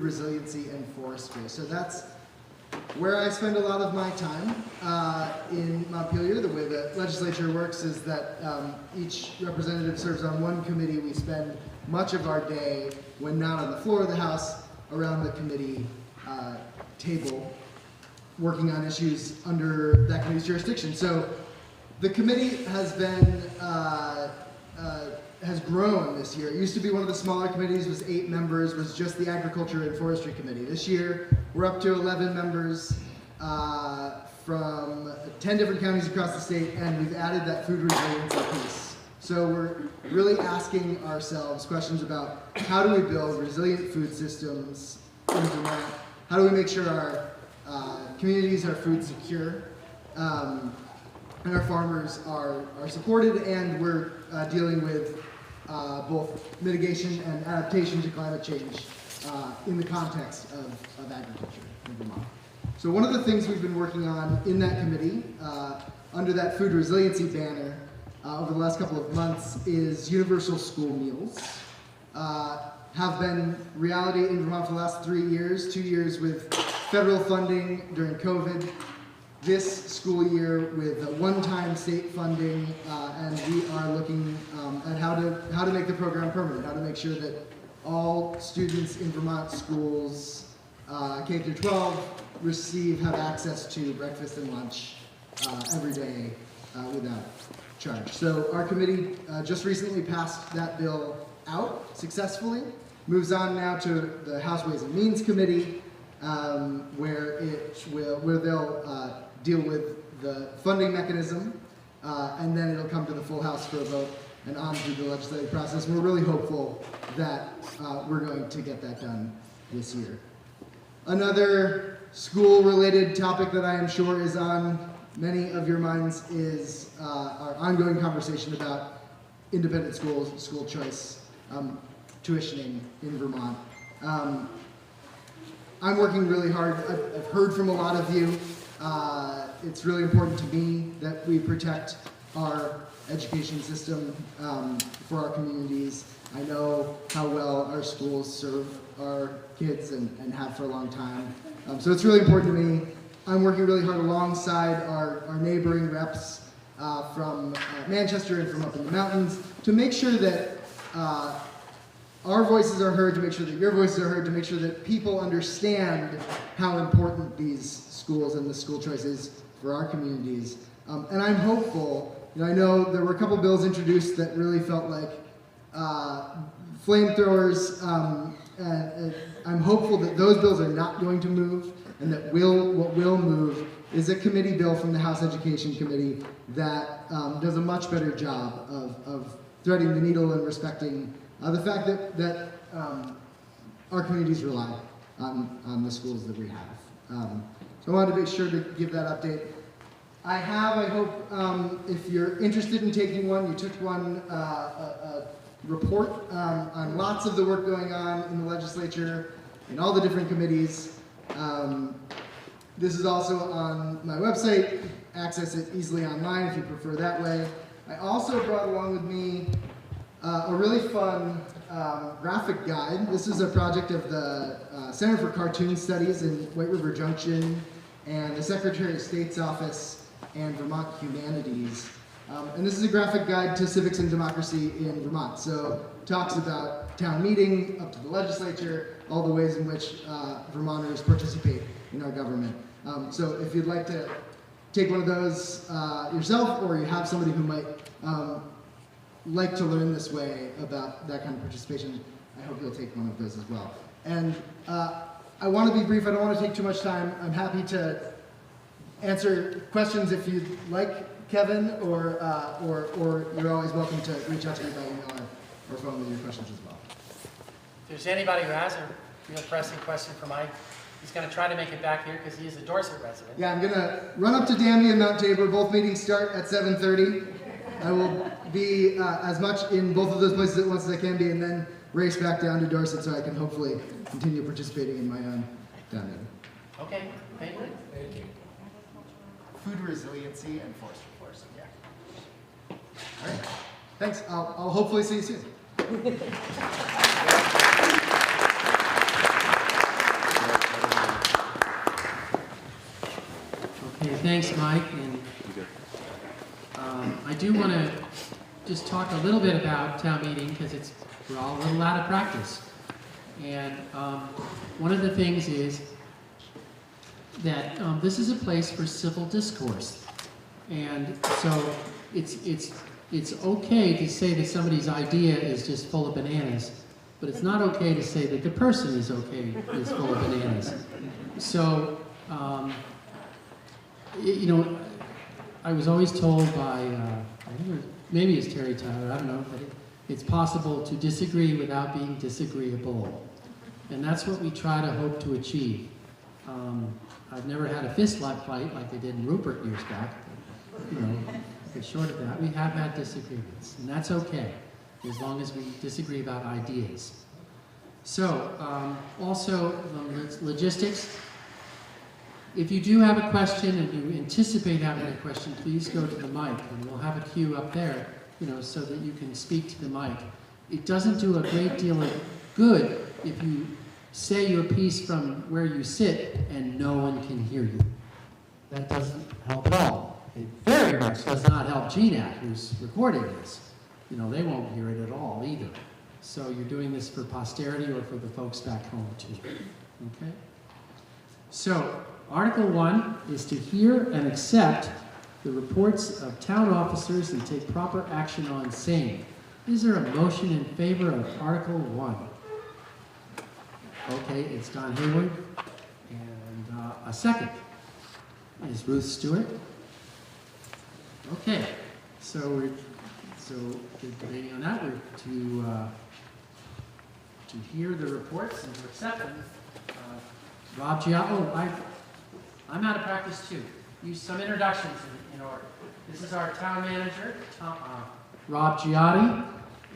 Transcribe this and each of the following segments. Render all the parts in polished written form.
resiliency and forestry. So that's where I spend a lot of my time in Montpelier. The way the legislature works is that each representative serves on one committee. We spend much of our day, when not on the floor of the House, around the committee table, working on issues under that committee's jurisdiction. So the committee has been has grown this year. It used to be one of the smaller committees, was 8 members, was just the Agriculture and Forestry Committee. This year, we're up to 11 members from 10 different counties across the state, and we've added that food resiliency piece. So we're really asking ourselves questions about how do we build resilient food systems in Vermont? How do we make sure our communities are food secure? And our farmers are supported, and we're dealing with both mitigation and adaptation to climate change in the context of agriculture in Vermont. So one of the things we've been working on in that committee, under that food resiliency banner, over the last couple of months, is universal school meals. Have been reality in Vermont for the last 3 years, 2 years with federal funding during COVID, this school year with one-time state funding, and we are looking at how to make the program permanent, how to make sure that all students in Vermont schools, K through 12, have access to breakfast and lunch every day without charge. So our committee just recently passed that bill out successfully. Moves on now to the House Ways and Means Committee, where they'll deal with the funding mechanism, and then it'll come to the full House for a vote and on through the legislative process. We're really hopeful that we're going to get that done this year. Another school-related topic that I am sure is on many of your minds is our ongoing conversation about independent schools, school choice, tuitioning in Vermont. I'm working really hard. I've heard from a lot of you. It's really important to me that we protect our education system for our communities. I know how well our schools serve our kids and have for a long time. So it's really important to me. I'm working really hard alongside our neighboring reps from Manchester and from up in the mountains to make sure that our voices are heard, to make sure that your voices are heard, to make sure that people understand how important these schools and the school choice is for our communities. And I'm hopeful. I know there were a couple bills introduced that really felt like flamethrowers. And I'm hopeful that those bills are not going to move, and that what will move is a committee bill from the House Education Committee that does a much better job of threading the needle and respecting the fact that our communities rely on the schools that we have. So I wanted to be sure to give that update. I hope, if you're interested in taking one, you took one, a report on lots of the work going on in the legislature, in all the different committees. This is also on my website. Access it easily online if you prefer that way. I also brought along with me a really fun graphic guide. This is a project of the Center for Cartoon Studies in White River Junction and the Secretary of State's Office and Vermont Humanities. And this is a graphic guide to civics and democracy in Vermont. So it talks about town meeting, up to the legislature, all the ways in which Vermonters participate in our government. So if you'd like to take one of those yourself, or you have somebody who might like to learn this way about that kind of participation, I hope you'll take one of those as well. And I want to be brief. I don't want to take too much time. I'm happy to answer questions if you'd like, Kevin, or you're always welcome to reach out to me by email or phone with your questions as well. If there's anybody who has a real pressing question for Mike, he's going to try to make it back here because he is a Dorset resident. Yeah, I'm going to run up to Danby and Mount Tabor. Both meetings start at 7:30. I will be as much in both of those places at once as I can be, and then race back down to Dorset so I can hopefully continue participating in my own town meeting. Okay, thank you. Thank you. Food resiliency and forestry. Yeah. All right. Thanks. I'll hopefully see you soon. thanks, Mike. And I do want to just talk a little bit about town meeting because we're all a little out of practice. And one of the things is that this is a place for civil discourse. And so it's okay to say that somebody's idea is just full of bananas, but it's not okay to say that the person is full of bananas. So, you know, I was always told by, I think maybe it's Terry Tyler, I don't know, but it's possible to disagree without being disagreeable. And that's what we try to hope to achieve. I've never had a fist fight like they did in Rupert years back. You know, but short of that, we have had disagreements, and that's okay, as long as we disagree about ideas. So, also, logistics. If you do have a question and you anticipate having a question, please go to the mic, and we'll have a queue up there, you know, so that you can speak to the mic. It doesn't do a great deal of good if you say your piece from where you sit and no one can hear you. That doesn't help at all. It very much does not help GNAT, who's recording this. You know, they won't hear it at all either. So you're doing this for posterity or for the folks back home too. Okay? So, Article 1 is to hear and accept the reports of town officers and take proper action on same. Is there a motion in favor of Article 1? Okay, it's Don Hayward. And a second is Ruth Stewart. Okay, so we're debating on that. We're to hear the reports and to accept them. Rob Giotto, I'm out of practice too. Use some introductions in order. This is our town manager, Rob Giotti,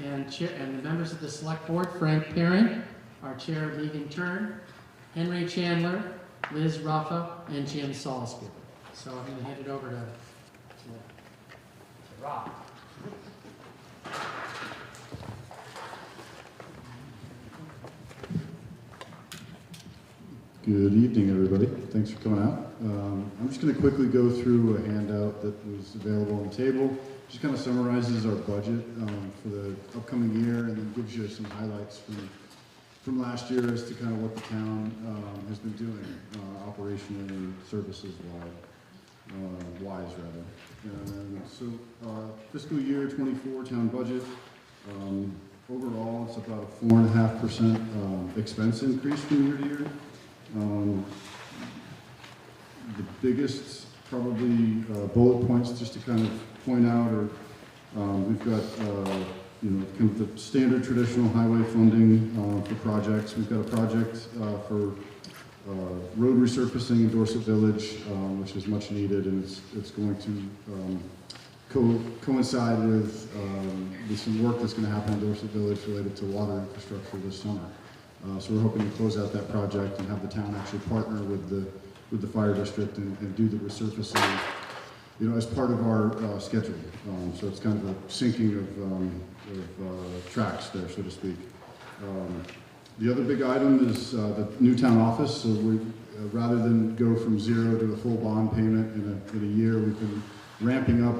and the members of the select board, Frank Perrin, our chair, Megan Turn, Henry Chandler, Liz Ruffa, and Jim Salisbury. So I'm going to hand it over to Rob. Good evening, everybody. Thanks for coming out. I'm just going to quickly go through a handout that was available on the table. Just kind of summarizes our budget for the upcoming year, and then gives you some highlights from last year as to kind of what the town has been doing operationally, services-wise, so fiscal year 24 town budget. Overall, it's about a 4.5% expense increase from year to year. The biggest probably bullet points just to kind of point out are we've got kind of the standard traditional highway funding for projects. We've got a project for road resurfacing in Dorset Village, which is much needed, and it's going to coincide with some work that's going to happen in Dorset Village related to water infrastructure this summer. So we're hoping to close out that project and have the town actually partner with the fire district and do the resurfacing, you know, as part of our schedule. So it's kind of a sinking of tracks there, so to speak. The other big item is the new town office. So we, rather than go from zero to a full bond payment in a year, we've been ramping up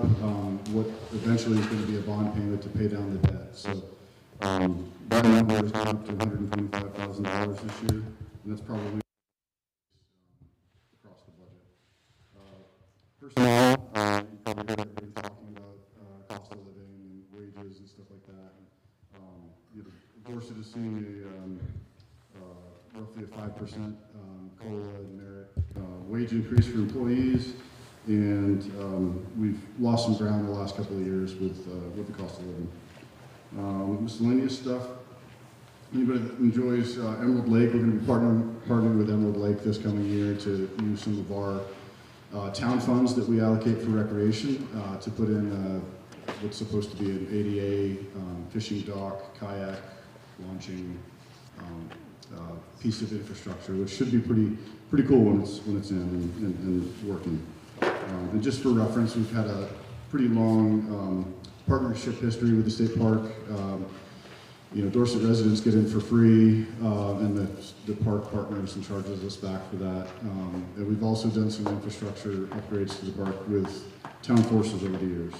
what eventually is going to be a bond payment to pay down the debt. So that number has gone up to $125,000 this year, and that's probably across the budget. Personnel, you probably heard everybody talking about cost of living and wages and stuff like that. Dorset is seeing roughly a 5% COLA and merit wage increase for employees, and we've lost some ground in the last couple of years with the cost of living. Miscellaneous stuff. Anybody that enjoys Emerald Lake, we're going to be partnering with Emerald Lake this coming year to use some of our town funds that we allocate for recreation to put in what's supposed to be an ADA fishing dock, kayak launching piece of infrastructure, which should be pretty cool when it's in and working. And just for reference, we've had a pretty long partnership history with the state park. Dorset residents get in for free, and the park partners and charges us back for that. And we've also done some infrastructure upgrades to the park with town forces over the years.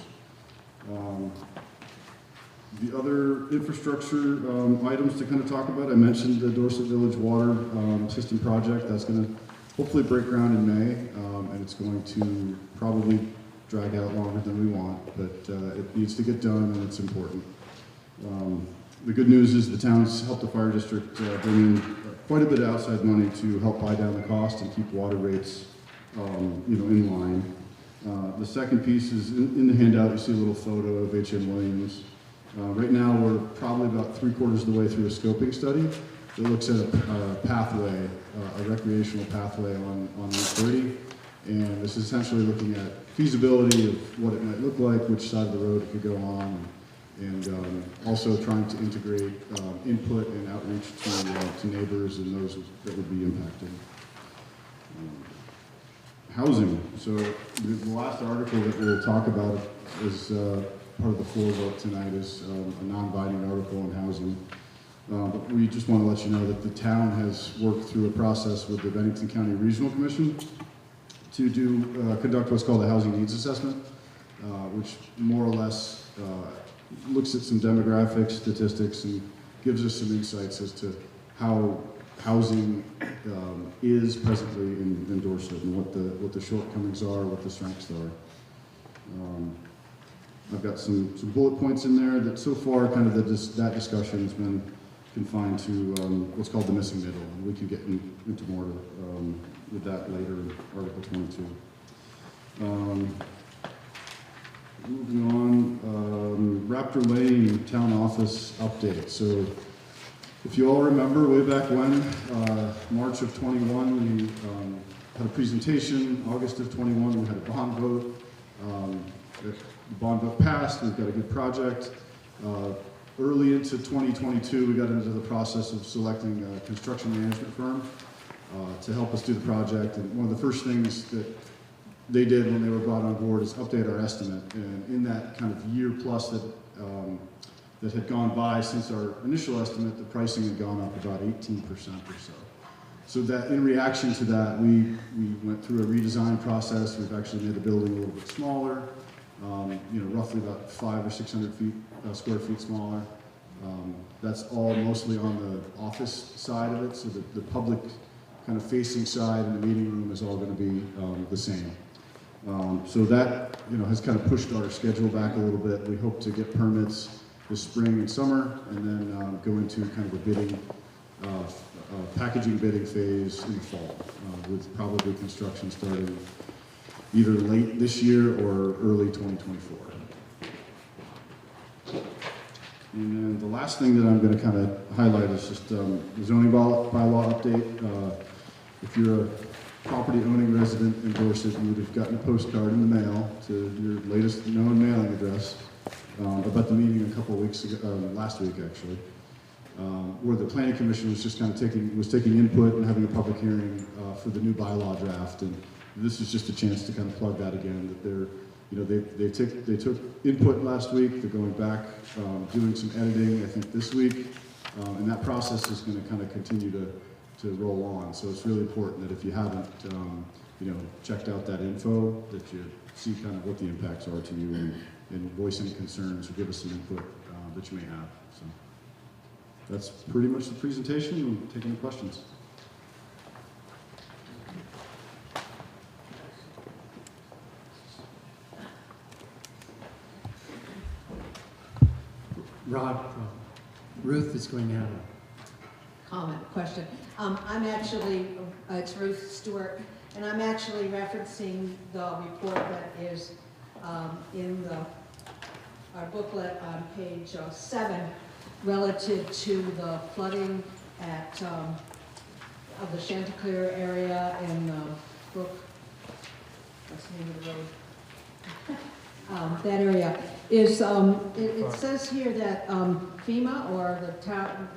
The other infrastructure items to kind of talk about, I mentioned the Dorset Village water system project. That's going to hopefully break ground in May, and it's going to probably drag out longer than we want, but it needs to get done, and it's important. The good news is the town's helped the fire district bring in quite a bit of outside money to help buy down the cost and keep water rates, in line. The second piece is in the handout. You see a little photo of H.M. Williams. Right now, we're probably about 3/4 of the way through a scoping study that looks at a pathway, a recreational pathway on Route 30, and this is essentially looking at feasibility of what it might look like, which side of the road it could go on, and also trying to integrate input and outreach to neighbors and those that would be impacted. Housing. So the last article that we'll talk about is part of the floor vote tonight is a non-binding article on housing. But we just want to let you know that the town has worked through a process with the Bennington County Regional Commission to conduct what's called a housing needs assessment, which more or less looks at some demographics, statistics, and gives us some insights as to how housing is presently in Dorset and what the shortcomings are, what the strengths are. I've got some bullet points in there that so far kind of that discussion has been confined to what's called the missing middle, and we can get into more with that later in Article 22. Moving on, Raptor Lane Town Office update. So if you all remember way back when, March of 21, we had a presentation. August of 21, we had a bond vote. The bond vote passed. We've got a good project. Early into 2022, we got into the process of selecting a construction management firm to help us do the project. And one of the first things that they did when they were brought on board is update our estimate. And in that kind of year plus that had gone by since our initial estimate, the pricing had gone up about 18% or so. So that in reaction to that, we went through a redesign process. We've actually made the building a little bit smaller, roughly about 500 or 600 square feet smaller. That's all mostly on the office side of it, so the public kind of facing side and the meeting room is all going to be the same. So that has kind of pushed our schedule back a little bit. We hope to get permits this spring and summer, and then go into kind of a bidding, packaging bidding phase in the fall, with probably construction starting either late this year or early 2024. And then the last thing that I'm going to kind of highlight is just the zoning bylaw update. If you're a property owning resident in Dorset, you would have gotten a postcard in the mail to your latest known mailing address about the meeting a couple of weeks ago, last week actually, where the planning commission was just kind of taking input and having a public hearing for the new bylaw draft. And this is just a chance to kind of plug that again, that they took input last week. They're going back, doing some editing, I think this week, and that process is going to kind of continue to roll on. So it's really important that if you haven't, checked out that info, that you see kind of what the impacts are to you and voice any concerns or give us some input that you may have. So that's pretty much the presentation. We'll take any questions. Rob, Ruth is going to have a comment, question. I'm actually, it's Ruth Stewart, and I'm actually referencing the report that is in our booklet on page 7 relative to the flooding at of the Chanticleer area and Brook, what's the name of the road? That area is, it says here that FEMA or the town,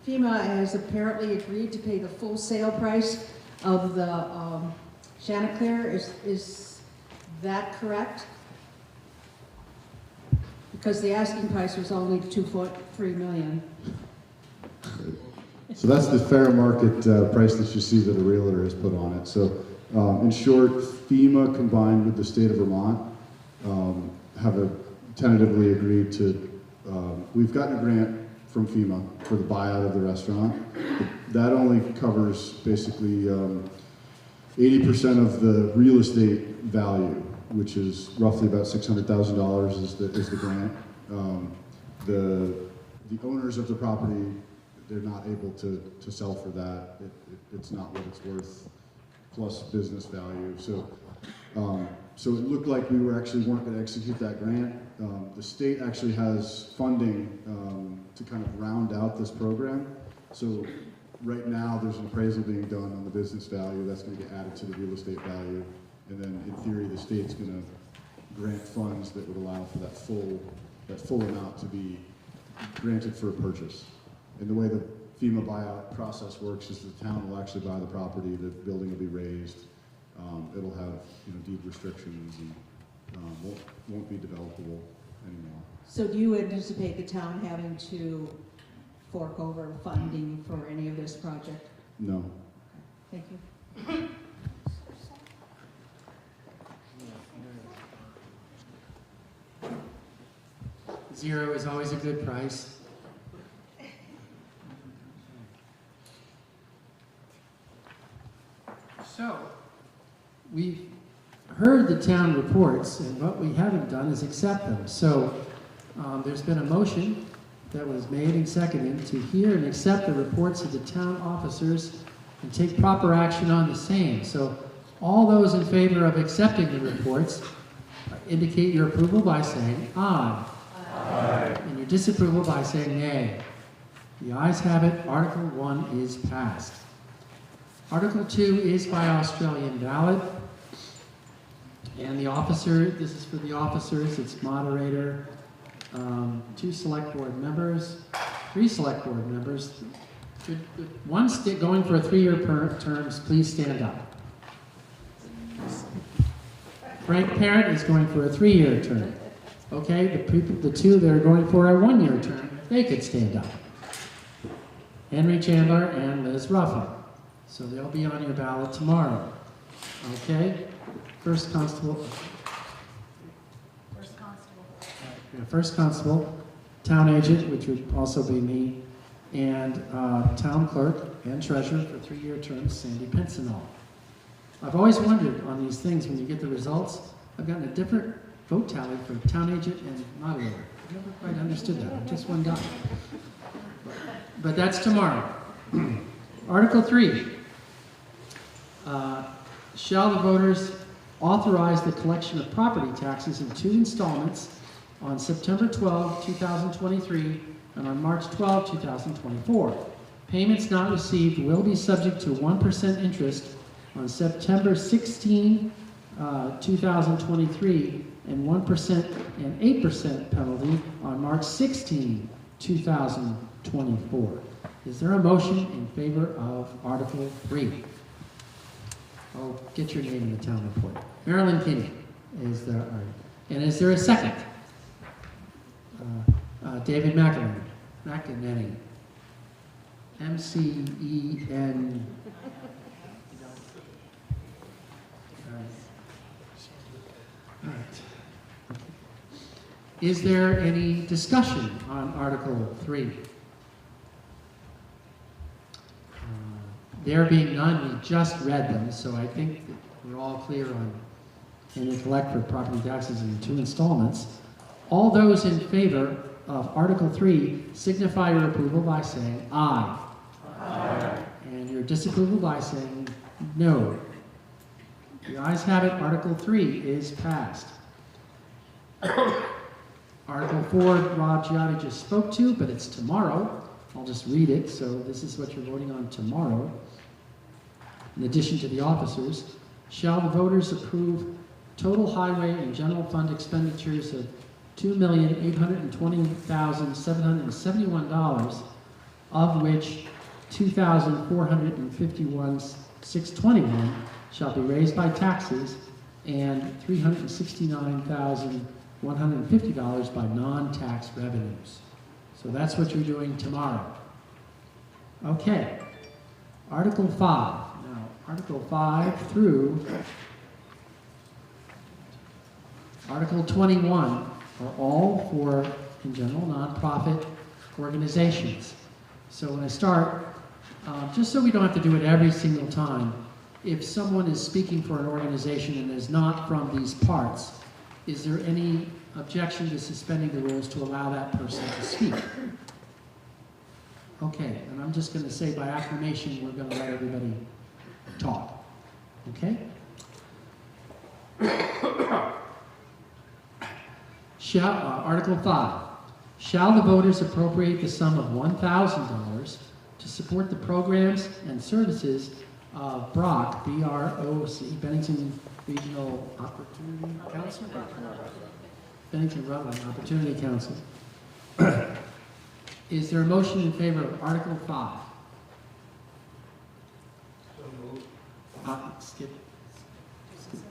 FEMA has apparently agreed to pay the full sale price of the Chanticleer. Is that correct? Because the asking price was only 2.3 million. So that's the fair market price that you see that a realtor has put on it. So in short, FEMA combined with the state of Vermont have tentatively agreed to, we've gotten a grant from FEMA for the buyout of the restaurant. That only covers basically 80% of the real estate value, which is roughly about $600,000 is the grant. The owners of the property, they're not able to sell for that. It's not what it's worth, plus business value. So it looked like we weren't going to execute that grant. The state actually has funding to kind of round out this program. So right now there's an appraisal being done on the business value that's going to get added to the real estate value. And then in theory, the state's going to grant funds that would allow for that full amount to be granted for a purchase. And the way the FEMA buyout process works is the town will actually buy the property, the building will be raised, it'll have deed restrictions and won't be developable anymore. So do you anticipate the town having to fork over funding for any of this project? No. Thank you. Zero is always a good price. So, we've heard the town reports, and what we haven't done is accept them. So, there's been a motion that was made and seconded to hear and accept the reports of the town officers and take proper action on the same. So, all those in favor of accepting the reports indicate your approval by saying aye. Aye. And your disapproval by saying nay. The ayes have it. Article 1 is passed. Article 2 is by Australian ballot. And the officer, this is for the officers, it's moderator, 2 select board members, 3 select board members. One going for a 3-year terms, please stand up. Frank Parent is going for a 3-year term. Okay, the 2 that are going for a 1-year term, they could stand up. Henry Chandler and Liz Ruffin. So they'll be on your ballot tomorrow. Okay? First constable. First constable, town agent, which would also be me, and town clerk and treasurer for 3-year terms, Sandy Pincinel. I've always wondered on these things when you get the results, I've gotten a different vote tally for town agent and moderator. I've never quite understood that. I'm just one guy. But that's tomorrow. Article 3. Shall the voters authorize the collection of property taxes in 2 installments on September 12, 2023 and on March 12, 2024. Payments not received will be subject to 1% interest on September 16, 2023 and 1% and 8% penalty on March 16, 2024. Is there a motion in favor of Article 3? Oh, get your name in the town report. Marilyn Kinney is there, and is there a second? David McEnany. M-C-E-N. All right. Is there any discussion on Article 3? There being none, we just read them, so I think that we're all clear on can you collect for property taxes in 2 installments. All those in favor of Article 3 signify your approval by saying aye. Aye. And your disapproval by saying no. The ayes have it. Article 3 is passed. Article 4, Rob Giotti just spoke to, but it's tomorrow. I'll just read it. So this is what you're voting on tomorrow. In addition to the officers, shall the voters approve total highway and general fund expenditures of $2,820,771, of which $2,451,621 shall be raised by taxes, and $369,000 $150 by non-tax revenues. So that's what you're doing tomorrow. Okay, Article 5. Now, Article 5 through Article 21 are all for, in general, nonprofit organizations. So when I start, just so we don't have to do it every single time, if someone is speaking for an organization and is not from these parts, is there any objection to suspending the rules to allow that person to speak? Okay, and I'm just going to say by acclamation, we're going to let everybody talk. Okay? Article 5. Shall the voters appropriate the sum of $1,000 to support the programs and services of BROC, B-R-O-C, Bennington Regional Opportunity Council? Bennington Rutland Opportunity Council. Is there a motion in favor of Article 5? So moved. Skip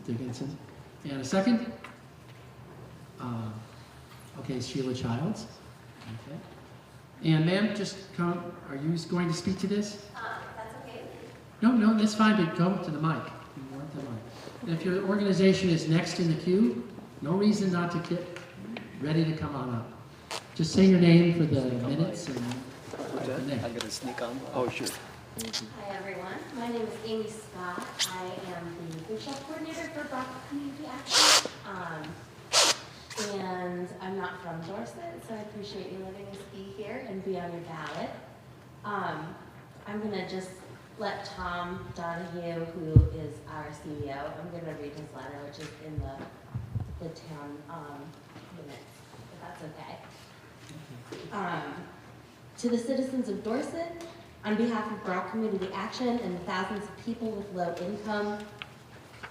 Dickinson. And a second? Okay, Sheila Childs. Okay. And ma'am, just come, are you going to speak to this? That's okay. No, that's fine, but go to the mic. You want the mic. And if your organization is next in the queue, no reason not to get ready to come on up. Just say your name for the minutes and the name. I'm gonna sneak on. Oh, sure. Hi, everyone. My name is Amy Scott. I am the food shelf coordinator for BROC Community Action. And I'm not from Dorset, so I appreciate you letting us be here and be on your ballot. I'm gonna just let Tom Donahue, who is our CEO, I'm gonna read his letter, which is in the town minutes, if that's okay. To the citizens of Dorset, on behalf of BROC Community Action and the thousands of people with low income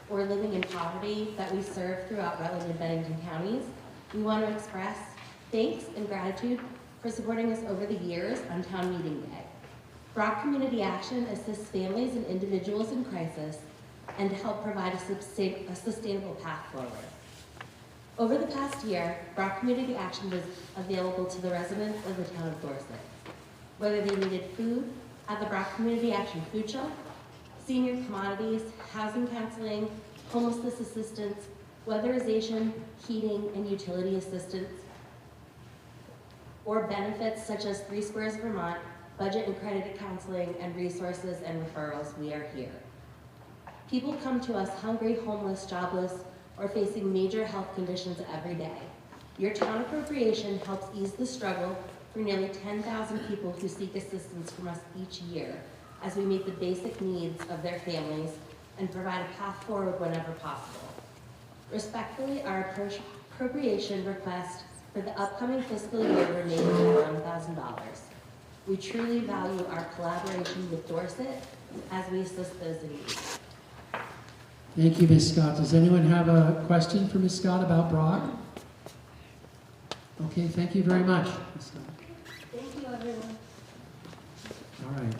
or living in poverty that we serve throughout Rutland and Bennington counties, we want to express thanks and gratitude for supporting us over the years on town meeting day. BROC Community Action assists families and individuals in crisis and to help provide a sustainable path forward. Over the past year, BROC Community Action was available to the residents of the town of Dorset. Whether they needed food at the BROC Community Action food shelf, senior commodities, housing counseling, homelessness assistance, weatherization, heating, and utility assistance, or benefits such as 3 Squares Vermont, budget and credit counseling, and resources and referrals, we are here. People come to us hungry, homeless, jobless, or facing major health conditions every day. Your town appropriation helps ease the struggle for nearly 10,000 people who seek assistance from us each year as we meet the basic needs of their families and provide a path forward whenever possible. Respectfully, our appropriation request for the upcoming fiscal year remains at $1,000. We truly value our collaboration with Dorset as we assist those in need. Thank you, Ms. Scott. Does anyone have a question for Ms. Scott about BROC? Okay, thank you very much, Ms. Scott. Thank you, everyone. All right.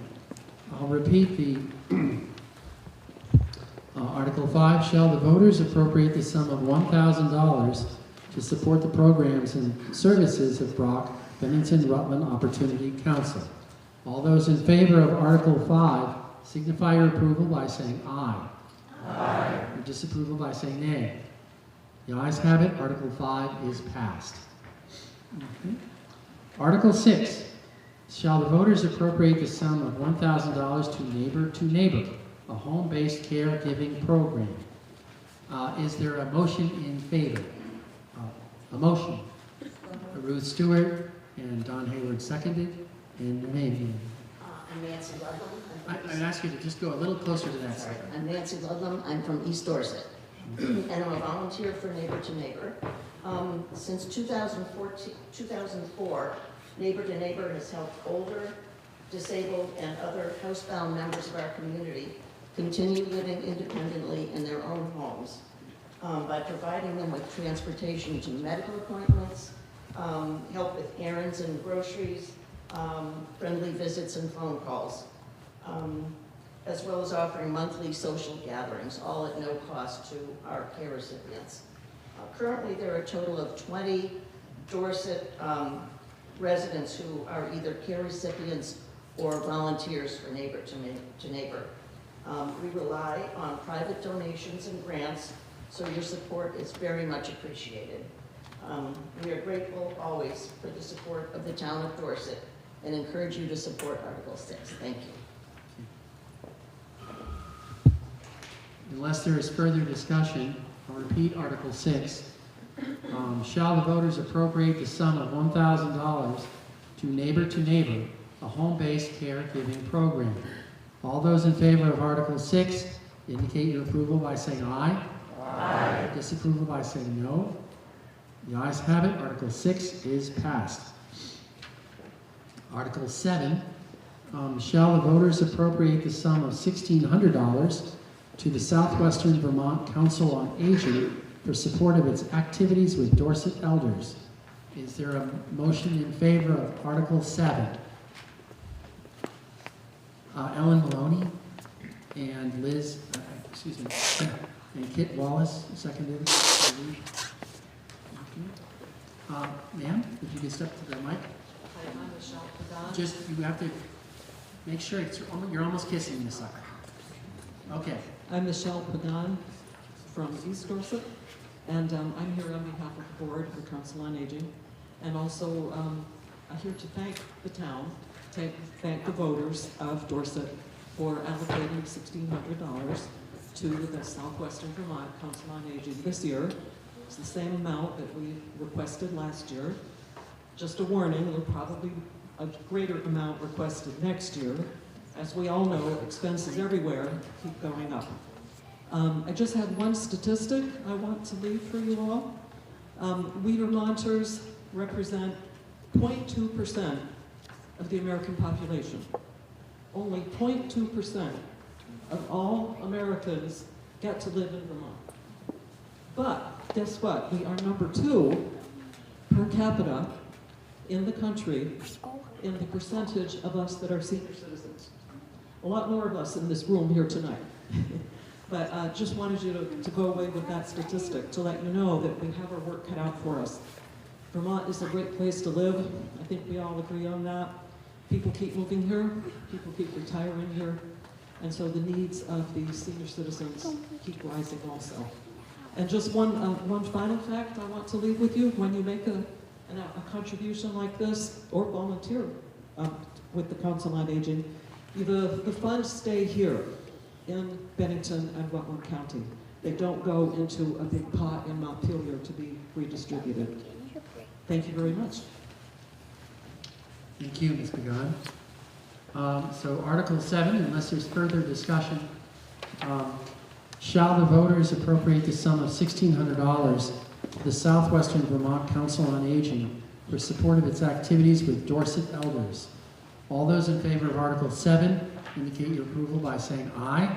I'll repeat the Article 5. Shall the voters appropriate the sum of $1,000 to support the programs and services of BROC, Bennington Rutland Opportunity Council? All those in favor of Article 5 signify your approval by saying aye. Aye. Your disapproval by saying nay. The ayes have it. Article 5 is passed. Okay. Article 6. Shall the voters appropriate the sum of $1,000 to Neighbor, a home-based caregiving program? Is there a motion in favor? A motion. Ruth Stewart and Don Hayward seconded. And your name? I'm Nancy Ludlam. I'd ask you to just go a little closer to that side. I'm Nancy Ludlam. I'm from East Dorset, and I'm a volunteer for Neighbor to Neighbor. Since 2004, Neighbor to Neighbor has helped older, disabled, and other housebound members of our community continue living independently in their own homes by providing them with transportation to medical appointments, help with errands and groceries, friendly visits and phone calls, as well as offering monthly social gatherings, all at no cost to our care recipients. Currently, there are a total of 20 Dorset residents who are either care recipients or volunteers for neighbor to neighbor. We rely on private donations and grants, so your support is very much appreciated. We are grateful always for the support of the town of Dorset and encourage you to support Article 6. Thank you. Unless there is further discussion, I'll repeat Article 6. Shall the voters appropriate the sum of $1,000 to Neighbor, a home-based caregiving program? All those in favor of Article 6 indicate your approval by saying aye. Aye. Disapproval by saying no. The ayes have it. Article 6 is passed. Article 7. Shall the voters appropriate the sum of $1,600 to the Southwestern Vermont Council on Aging for support of its activities with Dorset elders? Is there a motion in favor of Article 7? Ellen Maloney and Liz, and Kit Wallace seconded. Ma'am, if you could step to the mic. I'm Michelle Pagan. Just, you have to make sure you're almost kissing the sucker. Okay. I'm Michelle Pagan from East Dorset, and I'm here on behalf of the board of the Council on Aging, and also I'm here to thank the town, thank the voters of Dorset for allocating $1,600 to the Southwestern Vermont Council on Aging this year. It's the same amount that we requested last year. Just a warning, there'll probably a greater amount requested next year. As we all know, expenses everywhere keep going up. I just had one statistic I want to leave for you all. We Vermonters represent 0.2% of the American population. Only 0.2% of all Americans get to live in Vermont. But guess what? We are number 2 per capita in the country in the percentage of us that are senior citizens. A lot more of us in this room here tonight. But just wanted you to go away with that statistic to let you know that we have our work cut out for us. Vermont is a great place to live. I think we all agree on that. People keep moving here, people keep retiring here, and so the needs of the senior citizens keep rising also. And just one final fact I want to leave with you: when you make a contribution like this or volunteer with the Council on Aging, the funds stay here in Bennington and Rutland County. They don't go into a big pot in Montpelier to be redistributed. Thank you very much. Thank you, Ms. Pagan. So Article 7, unless there's further discussion, shall the voters appropriate the sum of $1,600 to the Southwestern Vermont Council on Aging for support of its activities with Dorset elders? All those in favor of Article 7 indicate your approval by saying aye.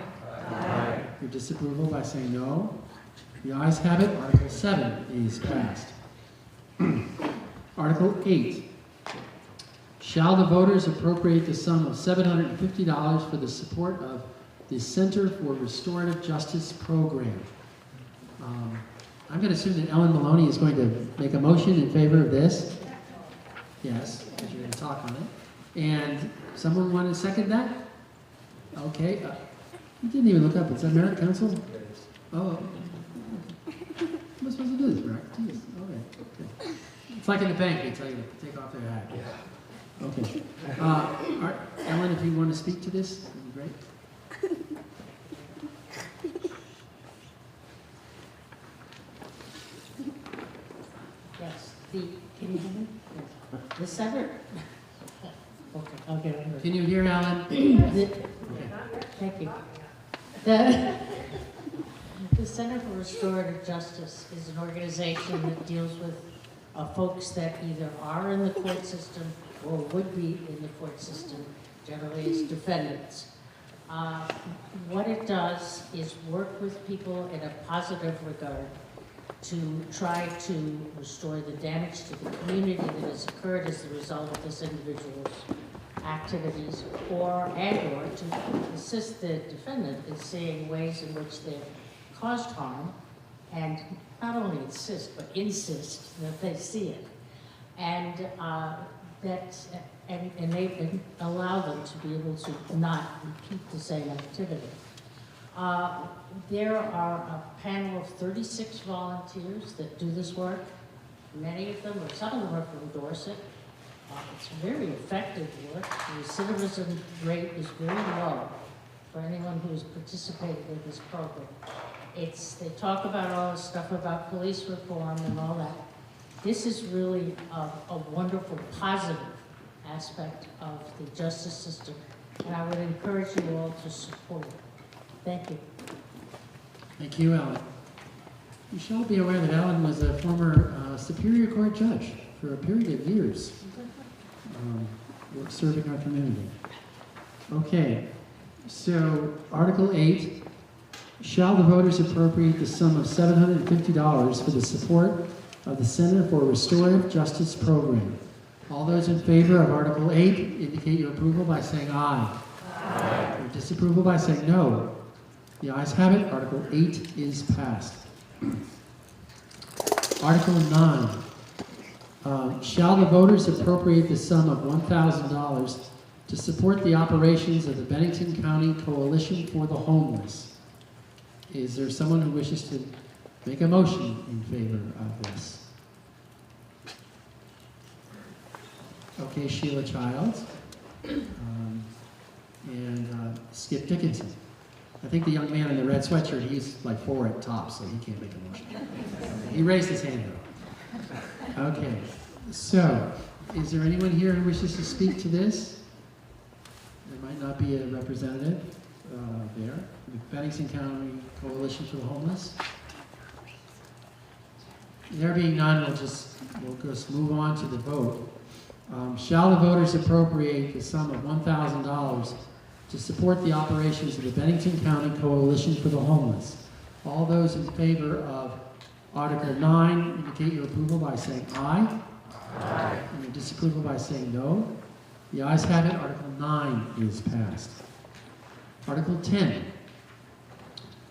Aye. Your disapproval by saying no. The ayes have it. Article 7 is passed. Article 8. Shall the voters appropriate the sum of $750 for the support of the Center for Restorative Justice Program? I'm going to assume that Ellen Maloney is going to make a motion in favor of this. Yes, because you're going to talk on it. And someone want to second that? Okay. You didn't even look up. Is that Merit Council? Oh. I'm supposed to do this, right? Jeez. Okay. It's like in the bank, they tell you to take off their hat. Okay. Ellen, if you want to speak to this, that'd be great. Yes, can you hear me? The center. Okay. Can you hear Ellen? Thank you. The Center for Restorative Justice is an organization that deals with folks that either are in the court system or would be in the court system, generally as defendants. What it does is work with people in a positive regard to try to restore the damage to the community that has occurred as a result of this individual's activities, or to assist the defendant in seeing ways in which they've caused harm and not only insist, but insist that they see it. And they allow them to be able to not repeat the same activity. There are a panel of 36 volunteers that do this work. Many of them, or some of them are from Dorset. It's very effective work. The recidivism rate is very low for anyone who has participated in this program. They talk about all this stuff about police reform and all that. This is really a wonderful, positive aspect of the justice system, and I would encourage you all to support it. Thank you. Thank you, Ellen. You shall be aware that Ellen was a former Superior Court judge for a period of years, serving our community. Okay, so Article 8, shall the voters appropriate the sum of $750 for the support of the Center for Restorative Justice Program? All those in favor of Article 8 indicate your approval by saying aye. Aye. Your disapproval by saying no. The ayes have it. Article 8 is passed. Article 9. Shall the voters appropriate the sum of $1,000 to support the operations of the Bennington County Coalition for the Homeless? Is there someone who wishes to make a motion in favor of this? Okay, Sheila Childs and Skip Dickinson. I think the young man in the red sweatshirt, he's like 4 at top, so he can't make a motion. He raised his hand though. Okay, so is there anyone here who wishes to speak to this? There might not be a representative there. The Bennington County Coalition for the Homeless. There being none, we'll just move on to the vote. Shall the voters appropriate the sum of $1,000 to support the operations of the Bennington County Coalition for the Homeless? All those in favor of Article 9 indicate your approval by saying aye. Aye. And your disapproval by saying no. The ayes have it. Article 9 is passed. Article 10.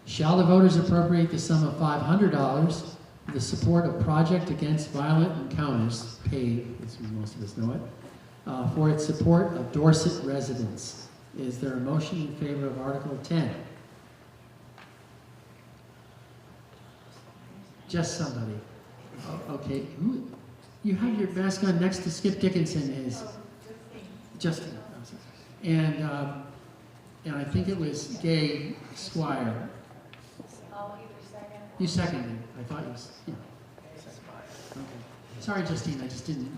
Shall the voters appropriate the sum of $500 for the support of Project Against Violent Encounters, PAVE, as most of us know it, for its support of Dorset residents? Is there a motion in favor of Article 10? Just somebody. Oh, okay. You have your mask on next to Skip Dickinson is Justin. And I think it was Gay Squire. You seconded. I thought you was. Yeah. Okay. Sorry, Justine. I just didn't.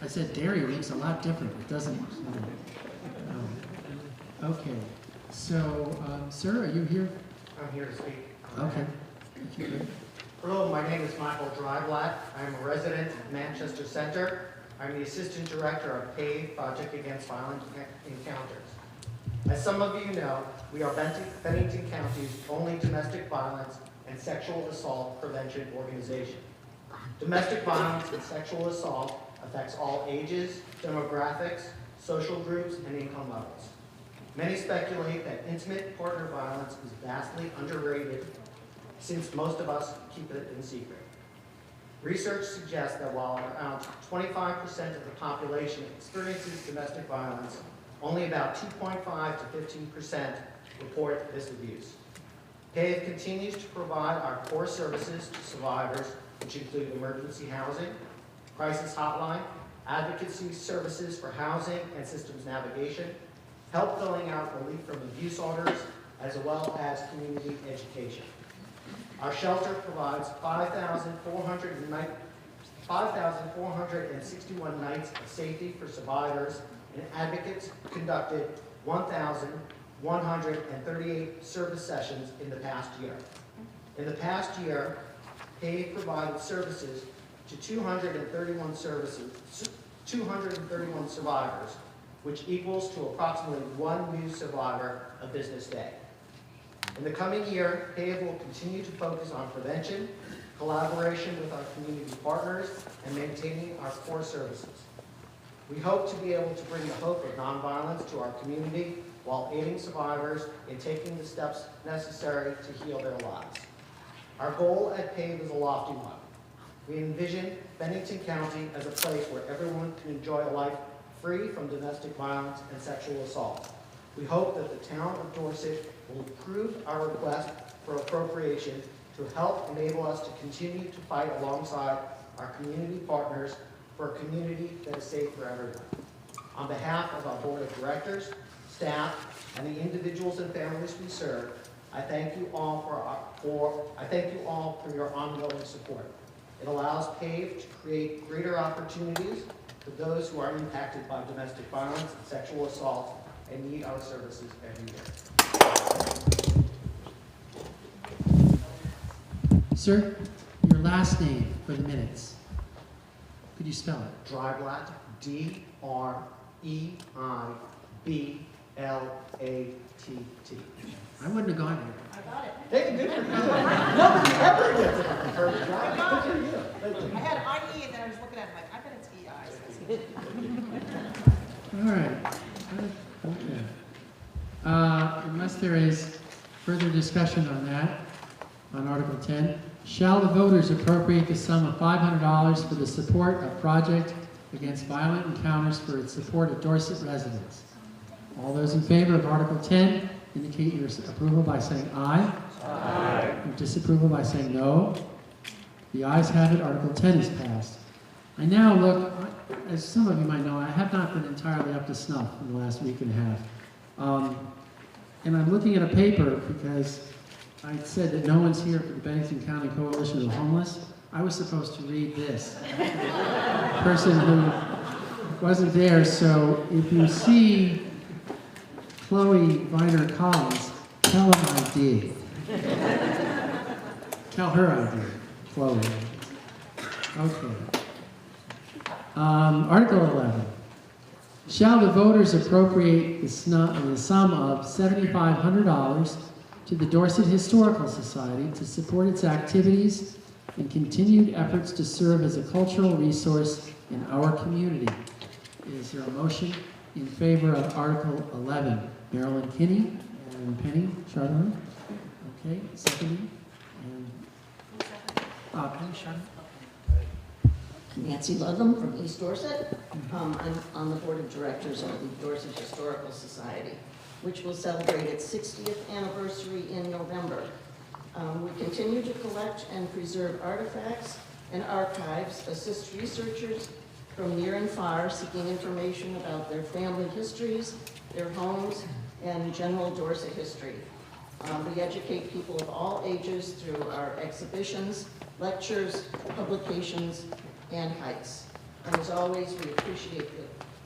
I said dairy makes a lot different. It doesn't. Okay. So, sir, are you here? I'm here to speak. Okay. Thank you. Hello, my name is Michael Dryblatt. I'm a resident of Manchester Center. I'm the Assistant Director of PAVE, Project Against Violent Encounters. As some of you know, we are Bennington County's only domestic violence and sexual assault prevention organization. Domestic violence and sexual assault affects all ages, demographics, social groups, and income levels. Many speculate that intimate partner violence is vastly underrated since most of us keep it in secret. Research suggests that while around 25% of the population experiences domestic violence, only about 2.5 to 15% report this abuse. PAVE continues to provide our core services to survivors, which include emergency housing, crisis hotline, advocacy services for housing and systems navigation, help filling out relief from abuse orders, as well as community education. Our shelter provides 5,461 nights of safety for survivors, and advocates conducted 1,138 service sessions in the past year. In the past year, PAVE provided services to 231 survivors, which equals to approximately 1 new survivor a business day. In the coming year, PAVE will continue to focus on prevention, collaboration with our community partners, and maintaining our core services. We hope to be able to bring the hope of nonviolence to our community while aiding survivors in taking the steps necessary to heal their lives. Our goal at PAVE is a lofty one. We envision Bennington County as a place where everyone can enjoy a life free from domestic violence and sexual assault. We hope that the town of Dorset will approve our request for appropriation to help enable us to continue to fight alongside our community partners for a community that is safe for everyone. On behalf of our board of directors, staff, and the individuals and families we serve, I thank you all for your ongoing support. It allows PAVE to create greater opportunities for those who are impacted by domestic violence and sexual assault and need our services every year. Sir, your last name for the minutes. Could you spell it? Dreiblatt, D-R-E-I-B-L-A-T-T. I wouldn't have gone there. I got it. Hey, good for you. Nobody ever gets it perfect, Drive. Good for you. I had I-E and then I was looking at it like, I bet it's E-I. All right. Okay. Unless there is further discussion on that, on Article 10, shall the voters appropriate the sum of $500 for the support of project against violent encounters for its support of Dorset residents? All those in favor of Article 10 indicate your approval by saying aye. Aye. Your disapproval by saying no. The ayes have it. Article 10 is passed. I now look, as some of you might know, I have not been entirely up to snuff in the last week and a half. And I'm looking at a paper because I said that no one's here for the Bennington County Coalition of the Homeless. I was supposed to read this. Person who wasn't there, so if you see Chloe Viner Collins, tell her I did. Tell her I did, Chloe. Okay. Article 11. Shall the voters appropriate the sum of $7,500 to the Dorset Historical Society to support its activities and continued efforts to serve as a cultural resource in our community? Is there a motion in favor of Article 11? Marilyn Kinney and Penny Charlton. Okay, seconding. And Penny Charlton. Nancy Ludlam from East Dorset. I'm on the board of directors of the Dorset Historical Society, which will celebrate its 60th anniversary in November. We continue to collect and preserve artifacts and archives, assist researchers from near and far seeking information about their family histories, their homes, and general Dorset history. We educate people of all ages through our exhibitions, lectures, publications, and hikes. And as always, we appreciate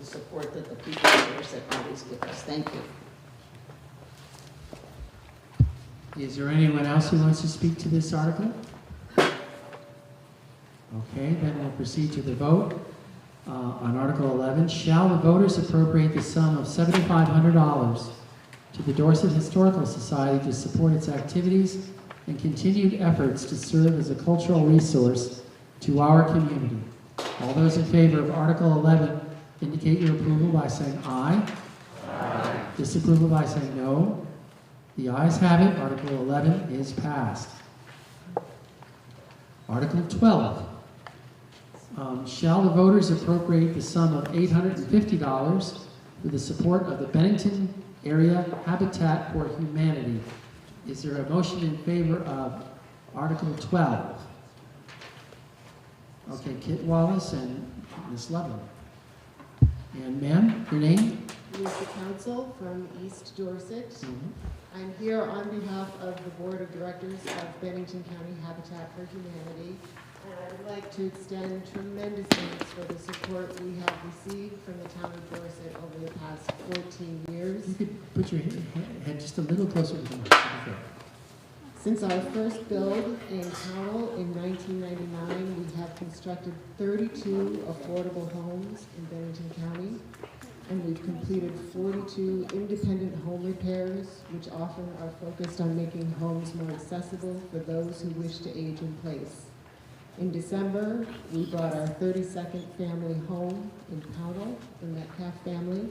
the support that the people of Dorset always give us. Thank you. Is there anyone else who wants to speak to this article? Okay, then we'll proceed to the vote. On Article 11, shall the voters appropriate the sum of $7,500 to the Dorset Historical Society to support its activities and continued efforts to serve as a cultural resource to our community? All those in favor of Article 11 indicate your approval by saying aye. Aye. Disapproval by saying no. The ayes have it. Article 11 is passed. Article 12. Shall the voters appropriate the sum of $850 for the support of the Bennington Area Habitat for Humanity? Is there a motion in favor of Article 12? Okay, Kit Wallace and Ms. Loveland. And ma'am, your name? Lisa Council from East Dorset. Mm-hmm. I'm here on behalf of the Board of Directors of Bennington County Habitat for Humanity. And I would like to extend tremendous thanks for the support we have received from the town of Dorset over the past 14 years. You could put your head just a little closer to the mic. Okay. Since our first build in Powell in 1999, we have constructed 32 affordable homes in Bennington County, and we've completed 42 independent home repairs, which often are focused on making homes more accessible for those who wish to age in place. In December, we bought our 32nd family home in Powell, the Metcalf family,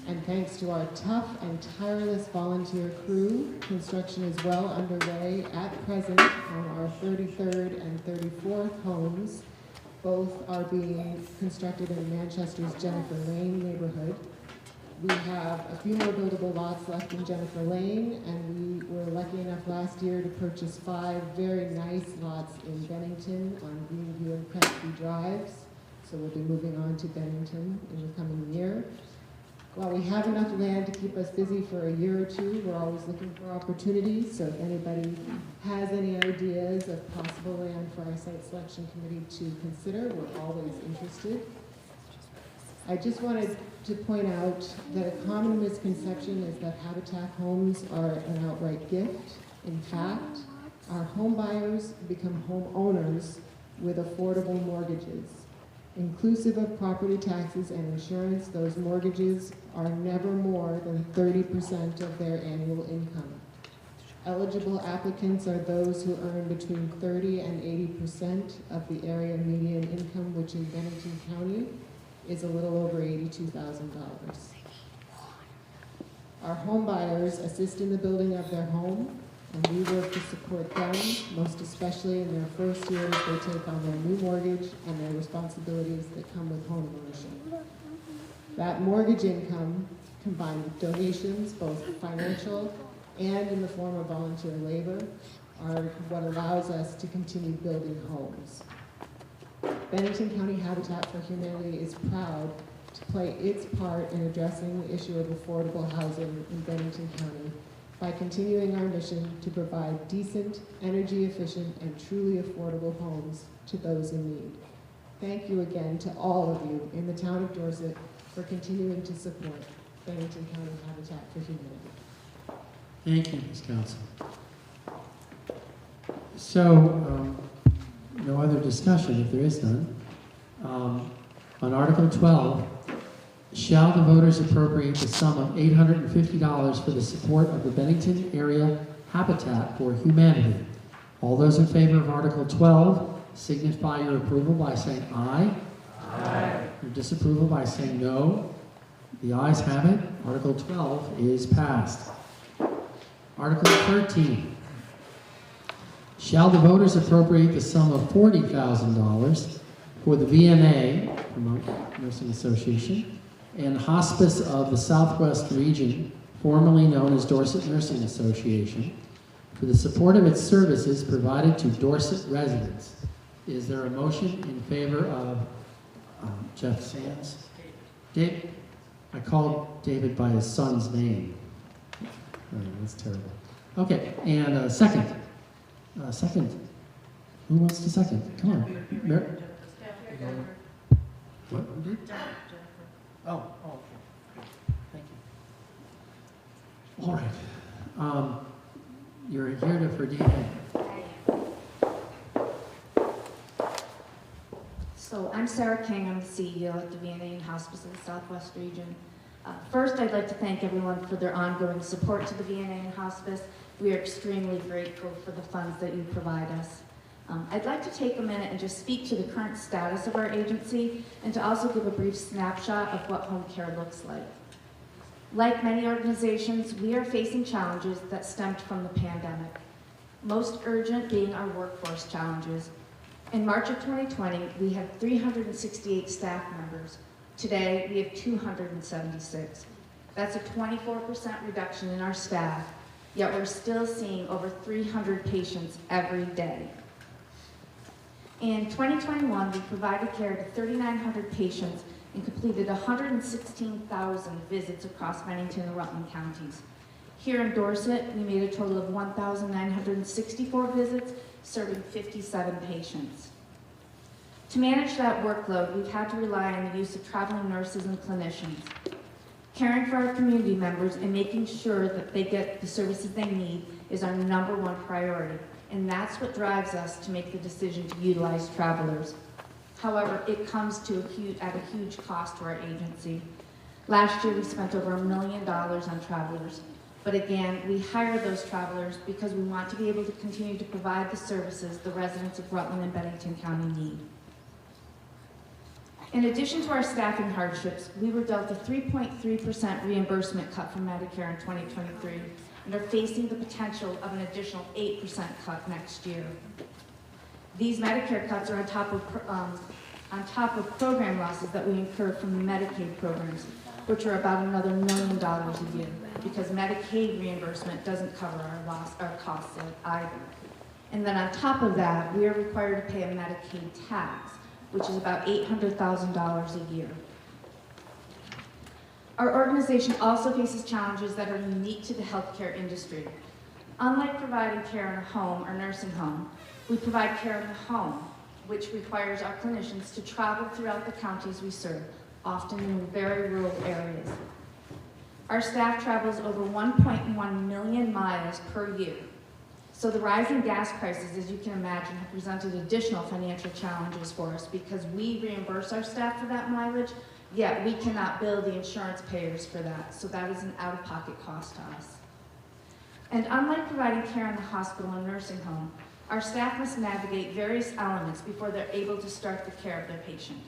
And thanks to our tough and tireless volunteer crew, construction is well underway at present on our 33rd and 34th homes. Both are being constructed in Manchester's Jennifer Lane neighborhood. We have a few more buildable lots left in Jennifer Lane, and we were lucky enough last year to purchase 5 very nice lots in Bennington on Greenview and Crestview Drives. So we'll be moving on to Bennington in the coming year. While we have enough land to keep us busy for a year or two, we're always looking for opportunities. So if anybody has any ideas of possible land for our site selection committee to consider, we're always interested. I just wanted to point out that a common misconception is that Habitat homes are an outright gift. In fact, our home buyers become homeowners with affordable mortgages. Inclusive of property taxes and insurance, those mortgages are never more than 30% of their annual income. Eligible applicants are those who earn between 30 and 80% of the area median income, which in Bennington County is a little over $82,000. Our home buyers assist in the building of their home, and we work to support them, most especially in their first years they take on their new mortgage and their responsibilities that come with home ownership. That mortgage income, combined with donations, both financial and in the form of volunteer labor, are what allows us to continue building homes. Bennington County Habitat for Humanity is proud to play its part in addressing the issue of affordable housing in Bennington County by continuing our mission to provide decent, energy-efficient, and truly affordable homes to those in need. Thank you again to all of you in the town of Dorset for continuing to support Bennington County Habitat for Humanity. Thank you, Ms. Council. So, no other discussion, if there is none. On Article 12, shall the voters appropriate the sum of $850 for the support of the Bennington Area Habitat for Humanity? All those in favor of Article 12 signify your approval by saying aye. Aye. Your disapproval by saying no. The ayes have it. Article 12 is passed. Article 13. Shall the voters appropriate the sum of $40,000 for the VNA, Vermont Nursing Association, and Hospice of the Southwest Region, formerly known as Dorset Nursing Association, for the support of its services provided to Dorset residents? Is there a motion in favor of Jeff Sands? Dave? I called David by his son's name. Oh, that's terrible. Okay, and a second. Second. Who wants to second? Come on. What? Who did? Oh, okay. Thank you. All right. You're here to for DNA. So I'm Sarah King. I'm the CEO at the VNA and Hospice of the Southwest Region. First, I'd like to thank everyone for their ongoing support to the VNA and Hospice. We are extremely grateful for the funds that you provide us. I'd like to take a minute and just speak to the current status of our agency and to also give a brief snapshot of what home care looks like. Like many organizations, we are facing challenges that stemmed from the pandemic, most urgent being our workforce challenges. In March of 2020, we had 368 staff members. Today, we have 276. That's a 24% reduction in our staff, yet we're still seeing over 300 patients every day. In 2021, we provided care to 3,900 patients and completed 116,000 visits across Bennington and Rutland counties. Here in Dorset, we made a total of 1,964 visits, serving 57 patients. To manage that workload, we've had to rely on the use of traveling nurses and clinicians. Caring for our community members and making sure that they get the services they need is our #1 priority, and that's what drives us to make the decision to utilize travelers. However, it comes to at a huge cost to our agency. Last year, we spent over $1 million on travelers. But again, we hire those travelers because we want to be able to continue to provide the services the residents of Rutland and Bennington County need. In addition to our staffing hardships, we were dealt a 3.3% reimbursement cut from Medicare in 2023 and are facing the potential of an additional 8% cut next year. These Medicare cuts are on top of program losses that we incur from the Medicaid programs, which are about another $1 million a year, because Medicaid reimbursement doesn't cover our costs either. And then on top of that, we are required to pay a Medicaid tax, which is about $800,000 a year. Our organization also faces challenges that are unique to the healthcare industry. Unlike providing care in a home or nursing home, we provide care in the home, which requires our clinicians to travel throughout the counties we serve, often in very rural areas. Our staff travels over 1.1 million miles per year. So the rising gas prices, as you can imagine, have presented additional financial challenges for us because we reimburse our staff for that mileage, yet we cannot bill the insurance payers for that. So that is an out-of-pocket cost to us. And unlike providing care in the hospital and nursing home, our staff must navigate various elements before they're able to start the care of their patient.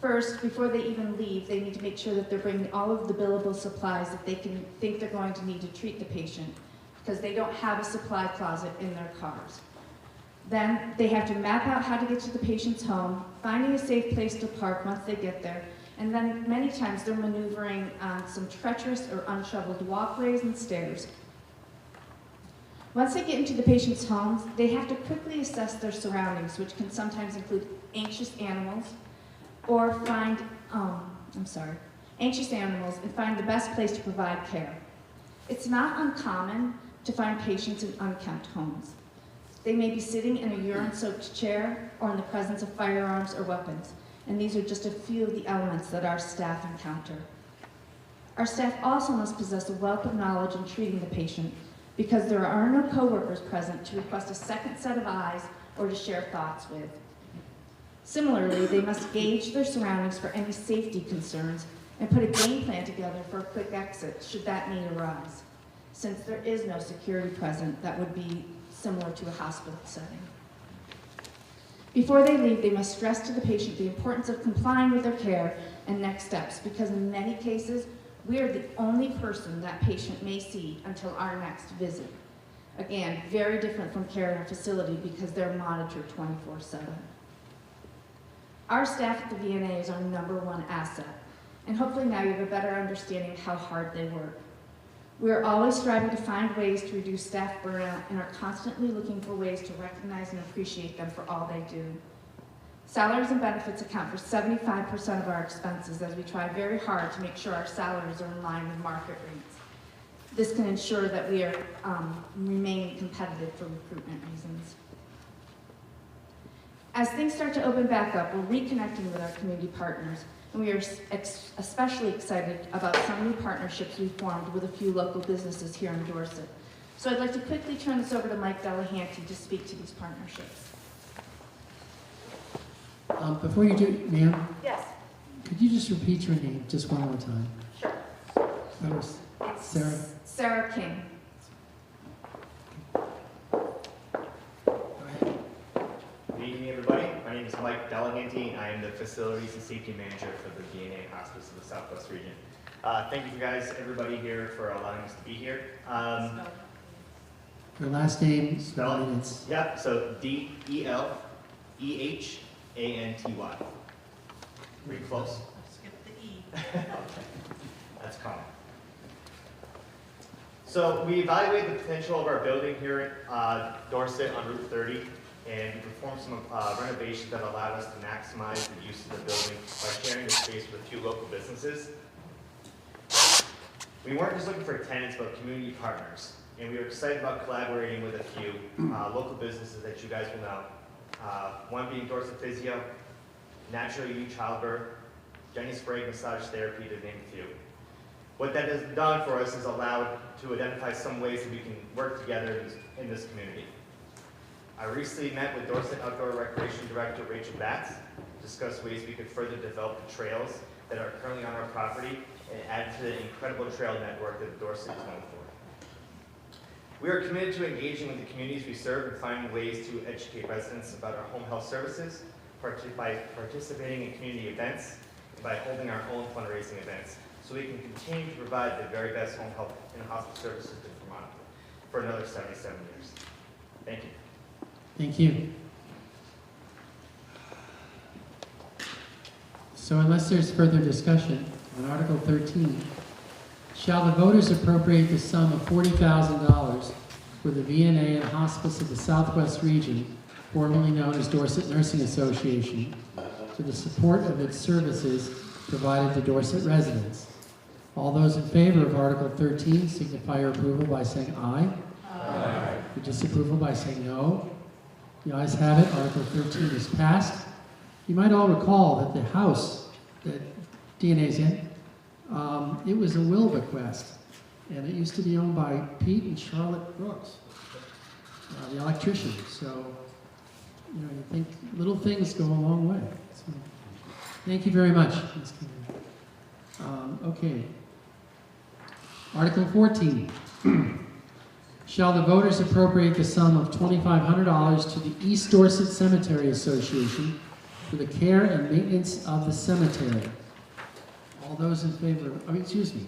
First, before they even leave, they need to make sure that they're bringing all of the billable supplies that they think they're going to need to treat the patient, because they don't have a supply closet in their cars. Then they have to map out how to get to the patient's home, finding a safe place to park once they get there, and then many times they're maneuvering on some treacherous or unshoveled walkways and stairs. Once they get into the patient's homes, they have to quickly assess their surroundings, which can sometimes include anxious animals, or find, anxious animals and find the best place to provide care. It's not uncommon to find patients in unkempt homes. They may be sitting in a urine-soaked chair or in the presence of firearms or weapons, and these are just a few of the elements that our staff encounter. Our staff also must possess a wealth of knowledge in treating the patient, because there are no coworkers present to request a second set of eyes or to share thoughts with. Similarly, they must gauge their surroundings for any safety concerns and put a game plan together for a quick exit should that need arise, since there is no security present that would be similar to a hospital setting. Before they leave, they must stress to the patient the importance of complying with their care and next steps, because in many cases, we are the only person that patient may see until our next visit. Again, very different from care in a facility because they're monitored 24/7. Our staff at the VNA is our #1 asset, and hopefully now you have a better understanding of how hard they work. We are always striving to find ways to reduce staff burnout and are constantly looking for ways to recognize and appreciate them for all they do. Salaries and benefits account for 75% of our expenses, as we try very hard to make sure our salaries are in line with market rates. This can ensure that we are remaining competitive for recruitment reasons. As things start to open back up, we're reconnecting with our community partners, and we are especially excited about some new partnerships we formed with a few local businesses here in Dorset. So I'd like to quickly turn this over to Mike Delahanty to speak to these partnerships. Before you do, ma'am, Yes, could you just repeat your name just one more time? sure. That was It's Sarah. Sarah King. Good evening, everybody. My name is Mike Delahanty. I am the Facilities and Safety Manager for the VNA Hospice of the Southwest region. Thank you guys, everybody here, for allowing us to be here. Your last name? Spell it? It's Yeah, so Delehanty. Pretty close. Skip the E. That's common. So we evaluated the potential of our building here at Dorset on Route 30, and we performed some renovations that allowed us to maximize the use of the building by sharing the space with a few local businesses. We weren't just looking for tenants, but community partners, and we were excited about collaborating with a few local businesses that you guys will know. One being Dorset Physio, Natural You Childbirth, Jenny Sprague Massage Therapy, to name a few. What that has done for us is allowed to identify some ways that we can work together in this community. I recently met with Dorset Outdoor Recreation Director Rachel Batts to discuss ways we could further develop the trails that are currently on our property and add to the incredible trail network that Dorset is known for. We are committed to engaging with the communities we serve and finding ways to educate residents about our home health services, by participating in community events and by holding our own fundraising events, so we can continue to provide the very best home health and hospice services to Vermont for another 77 years. Thank you. Thank you. So unless there's further discussion on Article 13, shall the voters appropriate the sum of $40,000 for the VNA and Hospice of the Southwest Region, formerly known as Dorset Nursing Association, to the support of its services provided to Dorset residents? All those in favor of Article 13 signify your approval by saying aye. Aye. Your disapproval by saying no. The ayes have it. Article 13 is passed. You might all recall that the house that DNA's in, it was a will bequest, and it used to be owned by Pete and Charlotte Brooks, the electricians. So, you know, you think little things go a long way. So, thank you very much, Ms. Kennedy. Okay. Article 14. Shall the voters appropriate the sum of $2,500 to the East Dorset Cemetery Association for the care and maintenance of the cemetery? All those in favor, excuse me.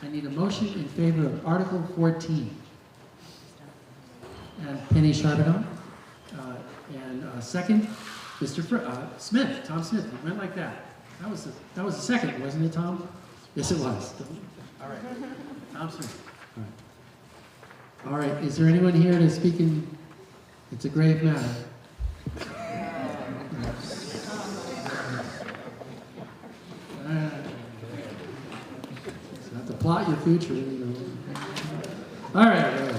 I need a motion in favor of Article 14. And Penny Charbonneau. And second, Mr. Smith, Tom Smith. It went like that. That was the second, wasn't it, Tom? Yes, it was. All right. Tom Smith. All right. All right. Is there anyone here to speak in? It's a grave matter. So have to plot your future, you know. All right.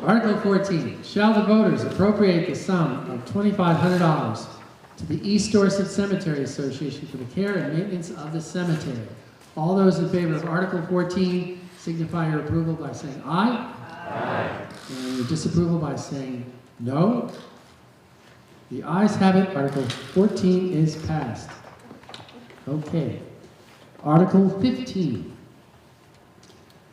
Article 14. Shall the voters appropriate the sum of $2,500 to the East Dorset Cemetery Association for the care and maintenance of the cemetery? All those in favor of Article 14 signify your approval by saying aye. Aye. And your disapproval by saying no. The ayes have it. Article 14 is passed. Okay. Article 15.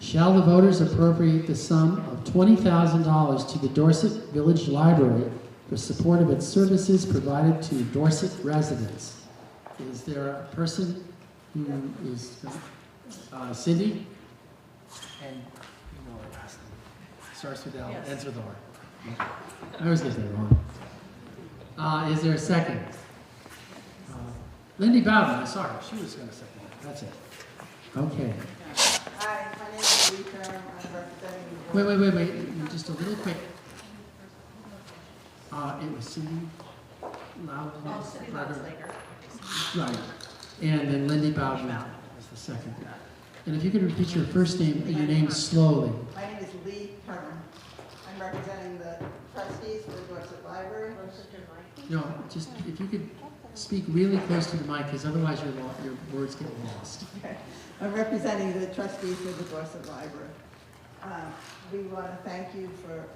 Shall the voters appropriate the sum of $20,000 to the Dorset Village Library for support of its services provided to Dorset residents? Is there a person who is Cindy? And you know her last name. Starts with L, ends with R. I always get that wrong. Is there a second? Lindy Bowden, I saw her. She was going to second that. That's it. Okay. Hi, my name is Lee Kern. I'm representing... Wait. Just a little quick. It was Cindy Loudon. Oh, Cindy Loudslager. Right. And then Lindy Bowden was the second. And if you could repeat your first name, your name slowly. My name is Lee Kern. I'm representing the trustees for the Dorset Library. No, just if you could speak really close to the mic, because otherwise your words get lost. Okay. I'm representing the trustees for the Dorset Library. We want to thank you for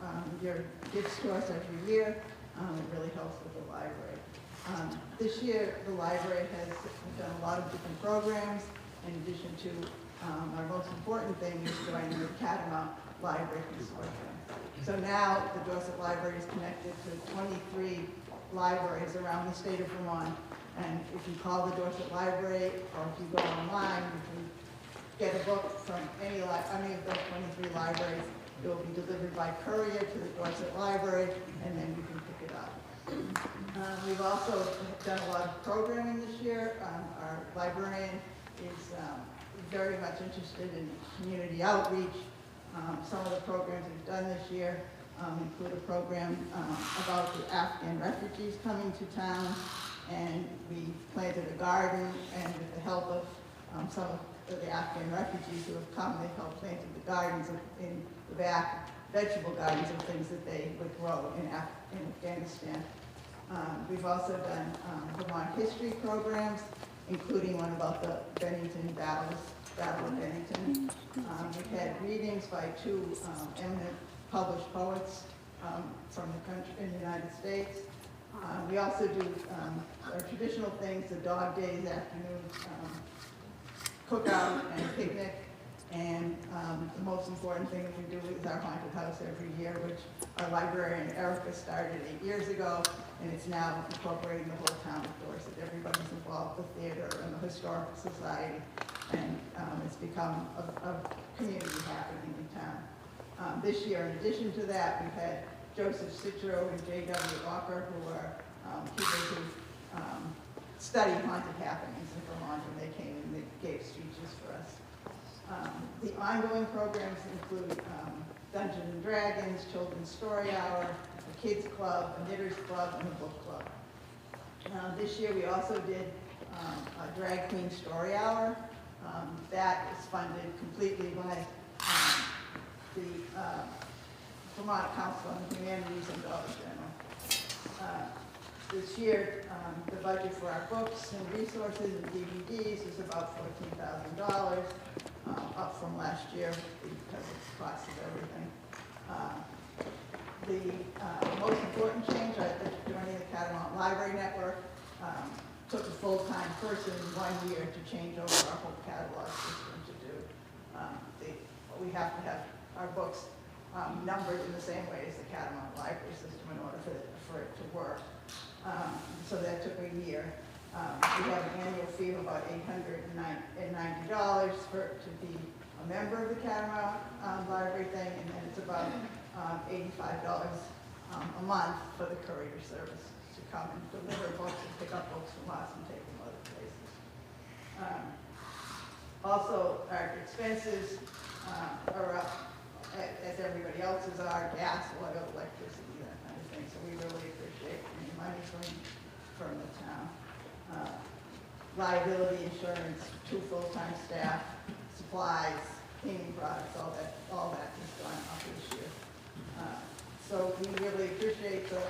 your gifts to us every year. It really helps with the library. This year, the library has done a lot of different programs, in addition to our most important thing is joining the Catamount Library Consortium. So now the Dorset Library is connected to 23 libraries around the state of Vermont. And if you call the Dorset Library or if you go online, you can get a book from any of those 23 libraries. It will be delivered by courier to the Dorset Library, and then you can pick it up. We've also done a lot of programming this year. Our librarian is very much interested in community outreach. Some of the programs we've done this year include a program about the Afghan refugees coming to town, and we planted a garden, and with the help of some of the Afghan refugees who have come, they've helped planting the gardens in the back, vegetable gardens of things that they would grow in Afghanistan. We've also done Vermont history programs, including one about the Bennington Battle of Bennington. We've had readings by two eminent published poets from the country in the United States. We also do our traditional things, the dog days, afternoon cookout and picnic, And the most important thing we do is our haunted house every year, which our librarian Erica started 8 years ago, and it's now incorporating the whole town of Dorset. Everybody's involved, the theater and the historical society, and it's become a community happening in town. This year, in addition to that, we've had Joseph Citro and J.W. Walker, who are people who study haunted happenings in Vermont, and they came and they gave speeches for us. The ongoing programs include Dungeons and Dragons, Children's Story Hour, a Kids Club, a Knitters Club, and a Book Club. This year we also did a Drag Queen Story Hour. That is funded completely by the Vermont Council on the Humanities and Dollar General. This year, the budget for our books and resources and DVDs is about $14,000, up from last year because of the cost of everything. The most important change, joining the Catamount Library Network, took a full-time person 1 year to change over our whole catalog system to do. We have to have our books numbered in the same way as the Catamount Library system in order for it to work. So that took a year. We have an annual fee of about $890 to be a member of the Catamount Library thing, and then it's about $85 a month for the courier service to come and deliver books and pick up books from us and take them other places. Also, our expenses are up as everybody else's are: gas, oil, electricity, that kind of thing. So we really appreciate any money from the town. Liability insurance, 2 full-time staff, supplies, cleaning products, all that has gone up this year. So we really appreciate the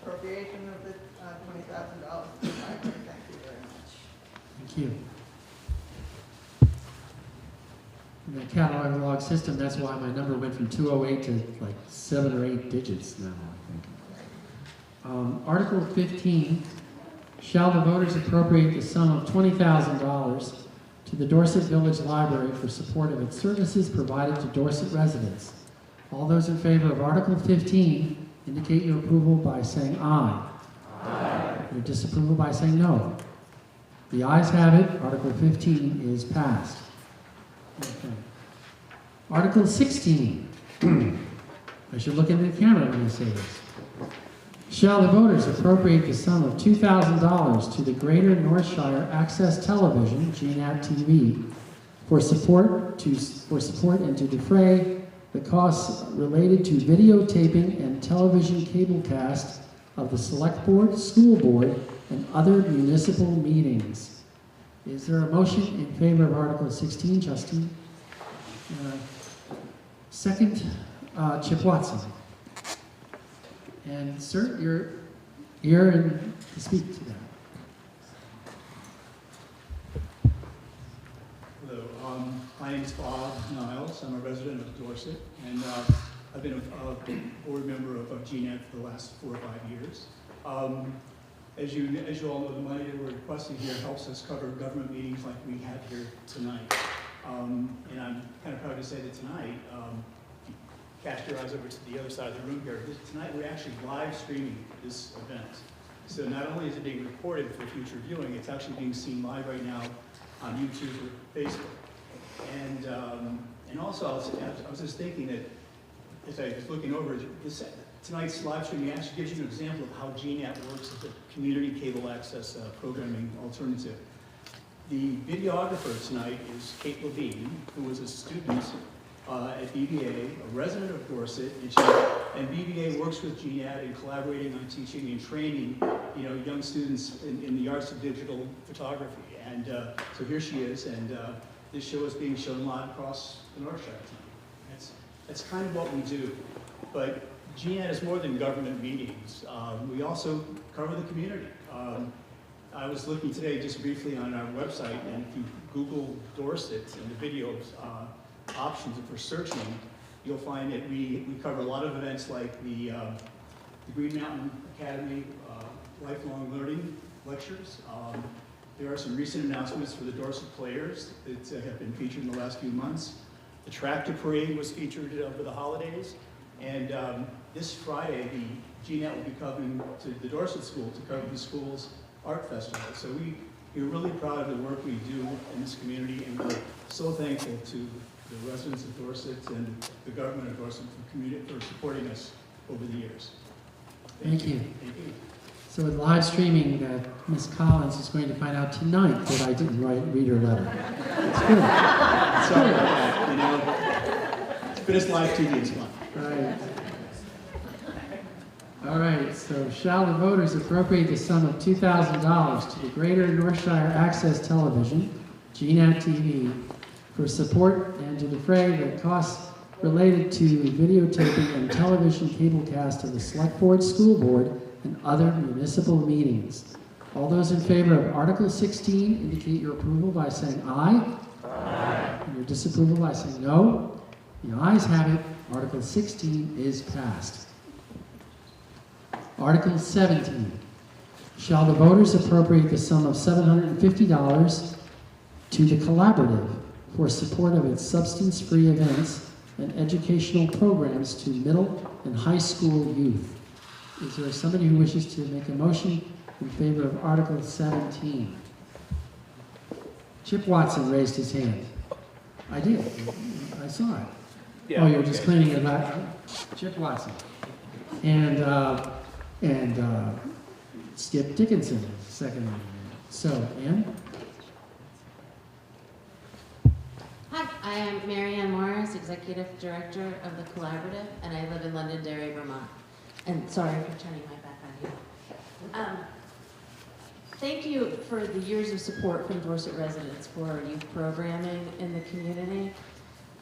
appropriation of the $20,000 to the library. Thank you very much. Thank you. The catalog system, that's why my number went from 208 to like 7 or 8 digits now, I think. Article 15, shall the voters appropriate the sum of $20,000 to the Dorset Village Library for support of its services provided to Dorset residents. All those in favor of Article 15 indicate your approval by saying aye. Aye. Your disapproval by saying no. The ayes have it. Article 15 is passed. Okay. Article 16. I should look into the camera when I say this. Shall the voters appropriate the sum of $2,000 to the Greater Northshire Access Television, GNAT TV, for support and to defray the costs related to videotaping and television cablecast of the Select Board, School Board, and other municipal meetings? Is there a motion in favor of Article 16, Justine? Second, Chip Watson. And sir, you're here to speak to that. Hello, my name is Bob Niles. I'm a resident of Dorset, and I've been a board member of GNAT for the last 4 or 5 years. As you all know, the money that we're requesting here helps us cover government meetings like we have here tonight. And I'm kind of proud to say that tonight, cast your eyes over to the other side of the room here. Tonight we're actually live streaming this event. So not only is it being recorded for future viewing, it's actually being seen live right now on YouTube or Facebook. And also, I was just thinking that as I was looking over tonight's live streaming actually gives you an example of how GNAT works as a community cable access programming alternative. The videographer tonight is Kate Levine, who was a student at BBA, a resident of Dorset, and BBA works with GNAT in collaborating on teaching and training, young students in the arts of digital photography. And so here she is, and this show is being shown live across the Northshire tonight. That's kind of what we do. But GNAT is more than government meetings. We also cover the community. I was looking today just briefly on our website, and if you Google Dorset and the video options for searching, you'll find that we cover a lot of events like the Green Mountain Academy Lifelong Learning Lectures. There are some recent announcements for the Dorset Players that have been featured in the last few months. The tractor parade was featured over the holidays. And this Friday, the GNET will be coming to the Dorset School to cover the school's art festival. So we're really proud of the work we do in this community, and we're so thankful to the residents of Dorset and the government of Dorset for supporting us over the years. Thank you. Thank you. So with live streaming, Ms. Collins is going to find out tonight that I didn't read her letter. It's good. Sorry about that, you know. But it's live TV, it's fun. Right. All right, so shall the voters appropriate the sum of $2,000 to the Greater Northshire Access Television, GNAT TV, for support and to defray the costs related to videotaping and television cablecast of the Select Board, School Board, and other municipal meetings. All those in favor of Article 16 indicate your approval by saying aye. Aye. And your disapproval by saying no. The ayes have it. Article 16 is passed. Article 17. Shall the voters appropriate the sum of $750 to the Collaborative for support of its substance-free events and educational programs to middle and high school youth? Is there somebody who wishes to make a motion in favor of Article 17? Chip Watson raised his hand. I did. I saw it. Yeah, oh, you're just cleaning it up. Chip Watson. And Skip Dickinson, second. So, Ann? Hi, I am Mary Ann Morris, Executive Director of the Collaborative, and I live in Londonderry, Vermont. And sorry for turning my back on you. Thank you for the years of support from Dorset residents for youth programming in the community.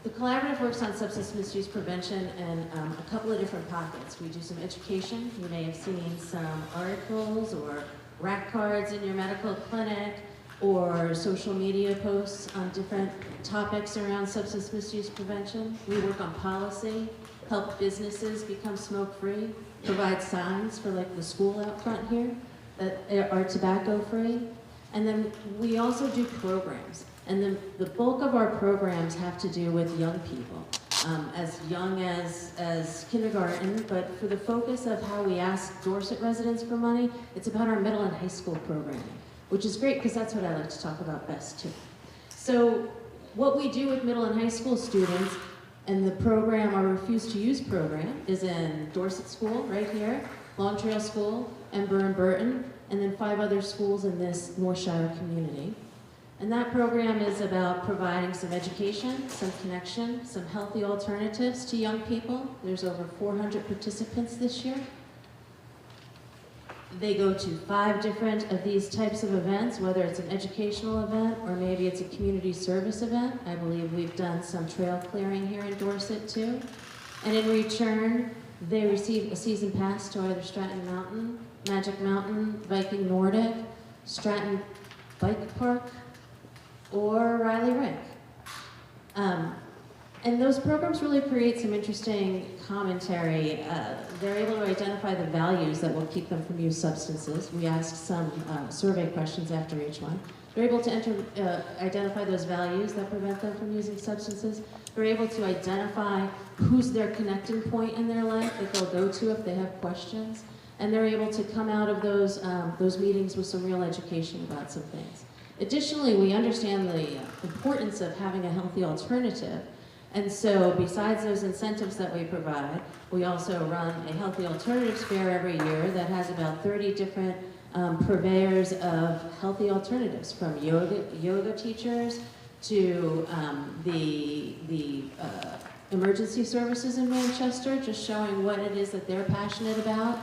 The Collaborative works on substance misuse prevention in a couple of different pockets. We do some education. You may have seen some articles or rack cards in your medical clinic or social media posts on different topics around substance misuse prevention. We work on policy, help businesses become smoke-free, provide signs for like the school out front here that are tobacco-free. And then we also do programs. And then the bulk of our programs have to do with young people, as young as kindergarten, but for the focus of how we ask Dorset residents for money, it's about our middle and high school programming, which is great because that's what I like to talk about best too. So what we do with middle and high school students, and the program, our Refuse to Use program, is in Dorset School, right here, Long Trail School, Ember and Burton, and then 5 other schools in this Northshire community. And that program is about providing some education, some connection, some healthy alternatives to young people. There's over 400 participants this year. They go to 5 different of these types of events, whether it's an educational event or maybe it's a community service event. I believe we've done some trail clearing here in Dorset too. And in return, they receive a season pass to either Stratton Mountain, Magic Mountain, Viking Nordic, Stratton Bike Park, or Riley Rink. And those programs really create some interesting commentary. They're able to identify the values that will keep them from use substances. We ask some survey questions after each one. They're able to identify those values that prevent them from using substances. They're able to identify who's their connecting point in their life that they'll go to if they have questions. And they're able to come out of those meetings with some real education about some things. Additionally, we understand the importance of having a healthy alternative. And so besides those incentives that we provide, we also run a healthy alternatives fair every year that has about 30 different purveyors of healthy alternatives, from yoga teachers to the emergency services in Manchester, just showing what it is that they're passionate about,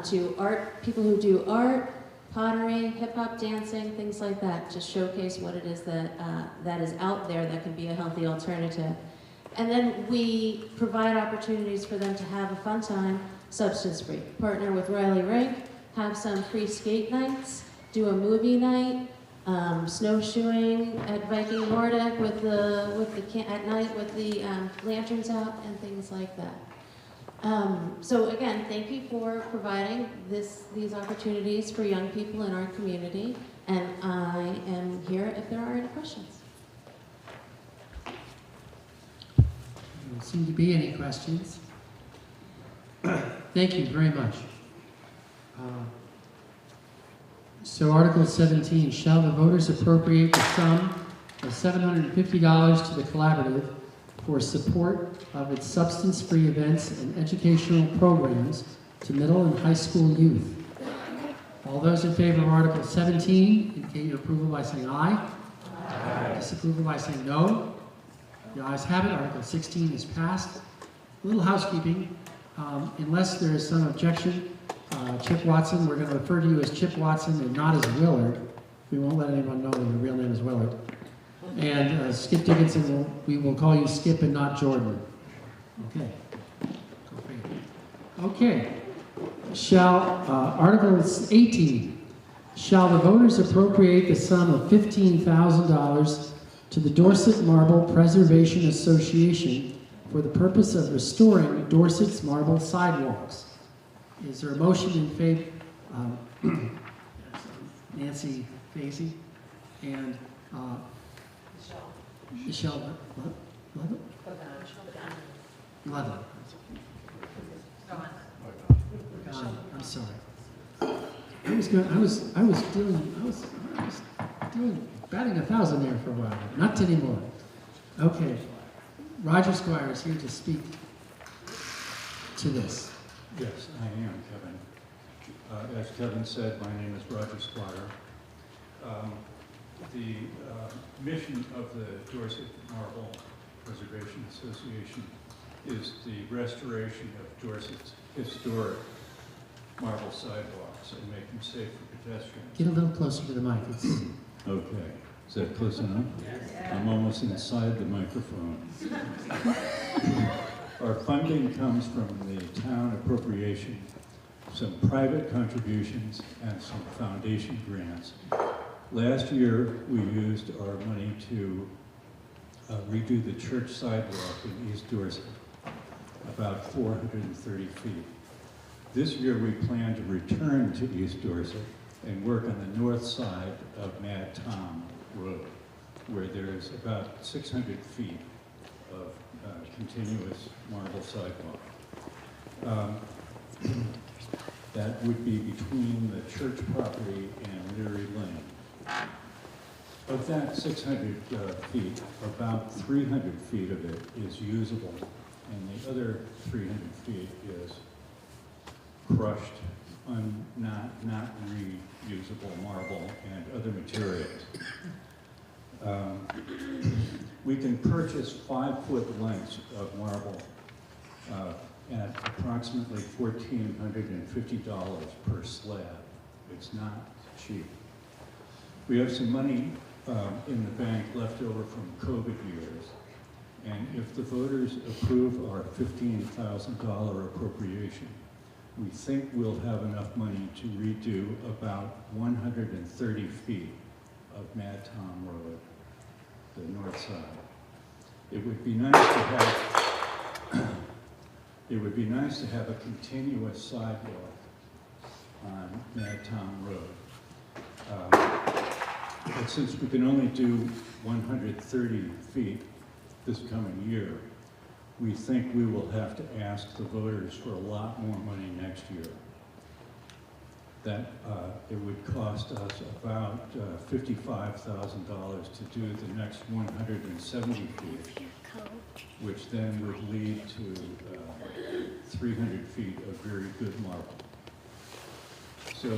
to art, people who do art, pottery, hip-hop dancing, things like that, to showcase what it is that, that is out there that can be a healthy alternative. And then we provide opportunities for them to have a fun time, substance-free. Partner with Riley Rink, have some free skate nights, do a movie night, snowshoeing at Viking Nordic at night with the lanterns out and things like that. So again, thank you for providing these opportunities for young people in our community, and I am here if there are any questions. Don't seem to be any questions. Thank you very much. So Article 17, shall the voters appropriate the sum of $750 to the collaborative for support of its substance-free events and educational programs to middle and high school youth? All those in favor of Article 17 indicate your approval by saying aye. Aye. Disapproval by saying no. The ayes have it. Article 16 is passed. A little housekeeping. Unless there is some objection, Chip Watson, we're going to refer to you as Chip Watson and not as Willard. We won't let anyone know your real name is Willard. And Skip Dickinson, we will call you Skip and not Jordan. Okay. Okay. Article 18, shall the voters appropriate the sum of $15,000 to the Dorset Marble Preservation Association for the purpose of restoring Dorset's marble sidewalks? Is there a motion in favor? Nancy Fazy and Michelle Ludlow. I'm sorry. I was doing batting 1,000 there for a while. Not anymore. Okay. Roger Squire is here to speak to this. Yes, I am, Kevin. As Kevin said, my name is Roger Squire. The mission of the Dorset Marble Preservation Association is the restoration of Dorset's historic marble sidewalks and make them safe for pedestrians. Get a little closer to the mic. Okay. Is that close enough? I'm almost inside the microphone. Our funding comes from the town appropriation, some private contributions, and some foundation grants. Last year, we used our money to redo the church sidewalk in East Dorset, about 430 feet. This year, we plan to return to East Dorset and work on the north side of Mad Tom Road, where there's about 600 feet of continuous marble sidewalk. That would be between the church property and Leary Lane. Of that 600 feet, about 300 feet of it is usable, and the other 300 feet is crushed, not reusable marble and other materials. We can purchase 5-foot lengths of marble at approximately $1,450 per slab. It's not cheap. We have some money in the bank left over from COVID years, and if the voters approve our $15,000 appropriation, we think we'll have enough money to redo about 130 feet of Mad Tom Road, the north side. It would be nice to have a continuous sidewalk on Mad Tom Road. But since we can only do 130 feet this coming year, we think we will have to ask the voters for a lot more money next year. That it would cost us about $55,000 to do the next 170 feet, which then would lead to 300 feet of very good marble. So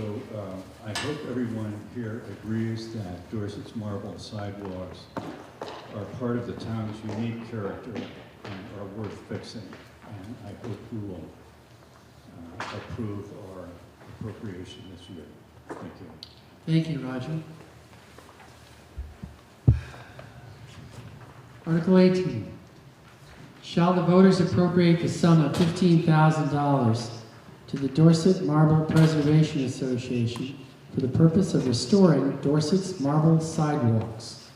I hope everyone here agrees that Dorset's marble sidewalks are part of the town's unique character and are worth fixing. And I hope you will approve our appropriation this year. Thank you. Thank you, Roger. Article 18. Shall the voters appropriate the sum of $15,000 to the Dorset Marble Preservation Association for the purpose of restoring Dorset's marble sidewalks?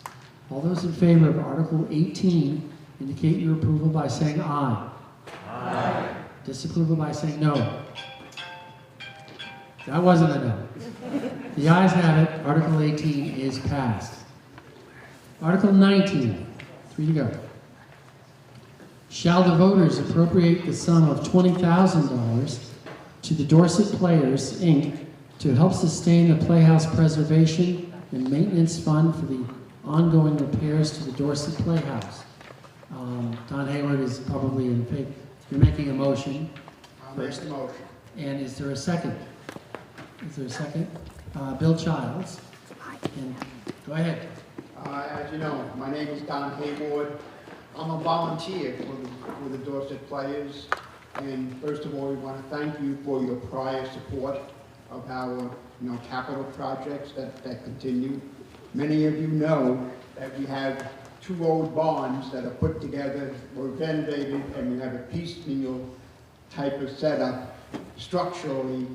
All those in favor of Article 18 indicate your approval by saying aye. Aye. Disapproval by saying no. That wasn't a no. The ayes have it. Article 18 is passed. Article 19. 3 to go. Shall the voters appropriate the sum of $20,000 to the Dorset Players, Inc. to help sustain the Playhouse Preservation and Maintenance Fund for the ongoing repairs to the Dorset Playhouse? Don Hayward is probably in favor. You're making a motion. I'll make the motion. And is there a second? Is there a second? Bill Childs. And go ahead. As you know, my name is Don Hayward. I'm a volunteer for the Dorset Players. And first of all, we want to thank you for your prior support of our capital projects that continue. Many of you know that we have 2 old barns that are put together, were renovated, and we have a piecemeal type of setup structurally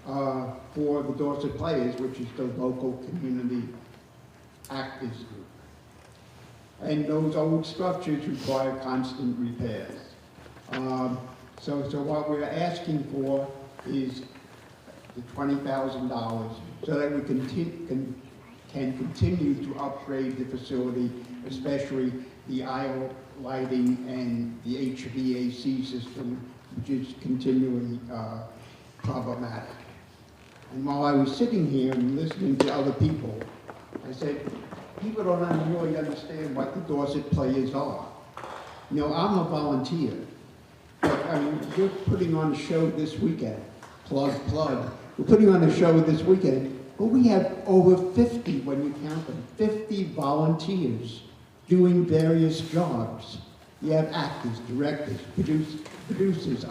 for the Dorset Players, which is the local community actors group. And those old structures require constant repairs. So what we're asking for is the $20,000 so that we can continue to upgrade the facility, especially the aisle lighting and the HVAC system, which is continually problematic. And while I was sitting here and listening to other people, I said, people don't really understand what the Dorset Players are. I'm a volunteer. But, we're putting on a show this weekend. Plug. We're putting on a show this weekend. But we have over 50, when you count them, 50 volunteers doing various jobs. You have actors, directors, producers,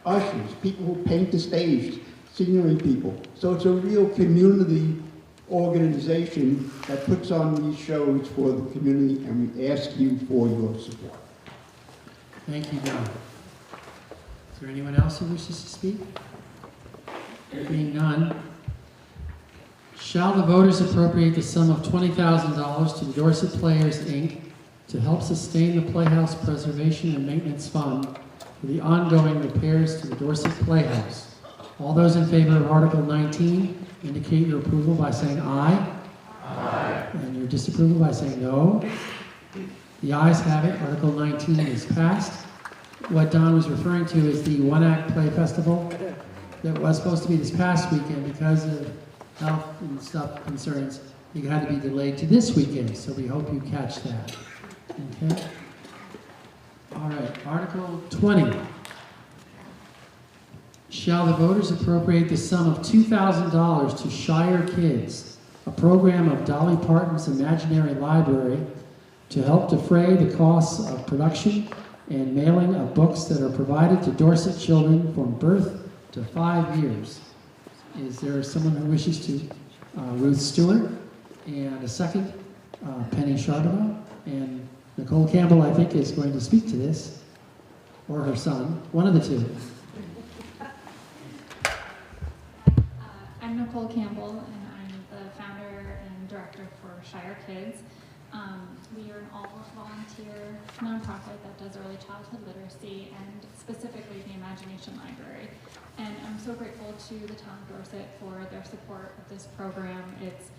ushers, people who paint the stage, scenery people. So it's a real community organization that puts on these shows for the community, and we ask you for your support. Thank you, Don. Is there anyone else who wishes to speak? Being none, shall the voters appropriate the sum of $20,000 to the Dorset Players, Inc. to help sustain the Playhouse Preservation and Maintenance Fund for the ongoing repairs to the Dorset Playhouse? All those in favor of Article 19 indicate your approval by saying aye. Aye. And your disapproval by saying no. The ayes have it. Article 19 is passed. What Don was referring to is the one-act play festival that was supposed to be this past weekend. Because of health and stuff concerns, it had to be delayed to this weekend, so we hope you catch that. Okay? All right, Article 20. Shall the voters appropriate the sum of $2,000 to Shire Kids, a program of Dolly Parton's Imaginary Library, to help defray the costs of production and mailing of books that are provided to Dorset children from birth to 5 years? Is there someone who wishes to? Ruth Stewart, and a second, Penny Charbonneau, and Nicole Campbell, I think, is going to speak to this, or her son, one of the two. I'm Nicole Campbell, and I'm the founder and director for Shire Kids. We are an all-volunteer nonprofit that does early childhood literacy and specifically the Imagination Library. And I'm so grateful to the town of Dorset for their support of this program. It's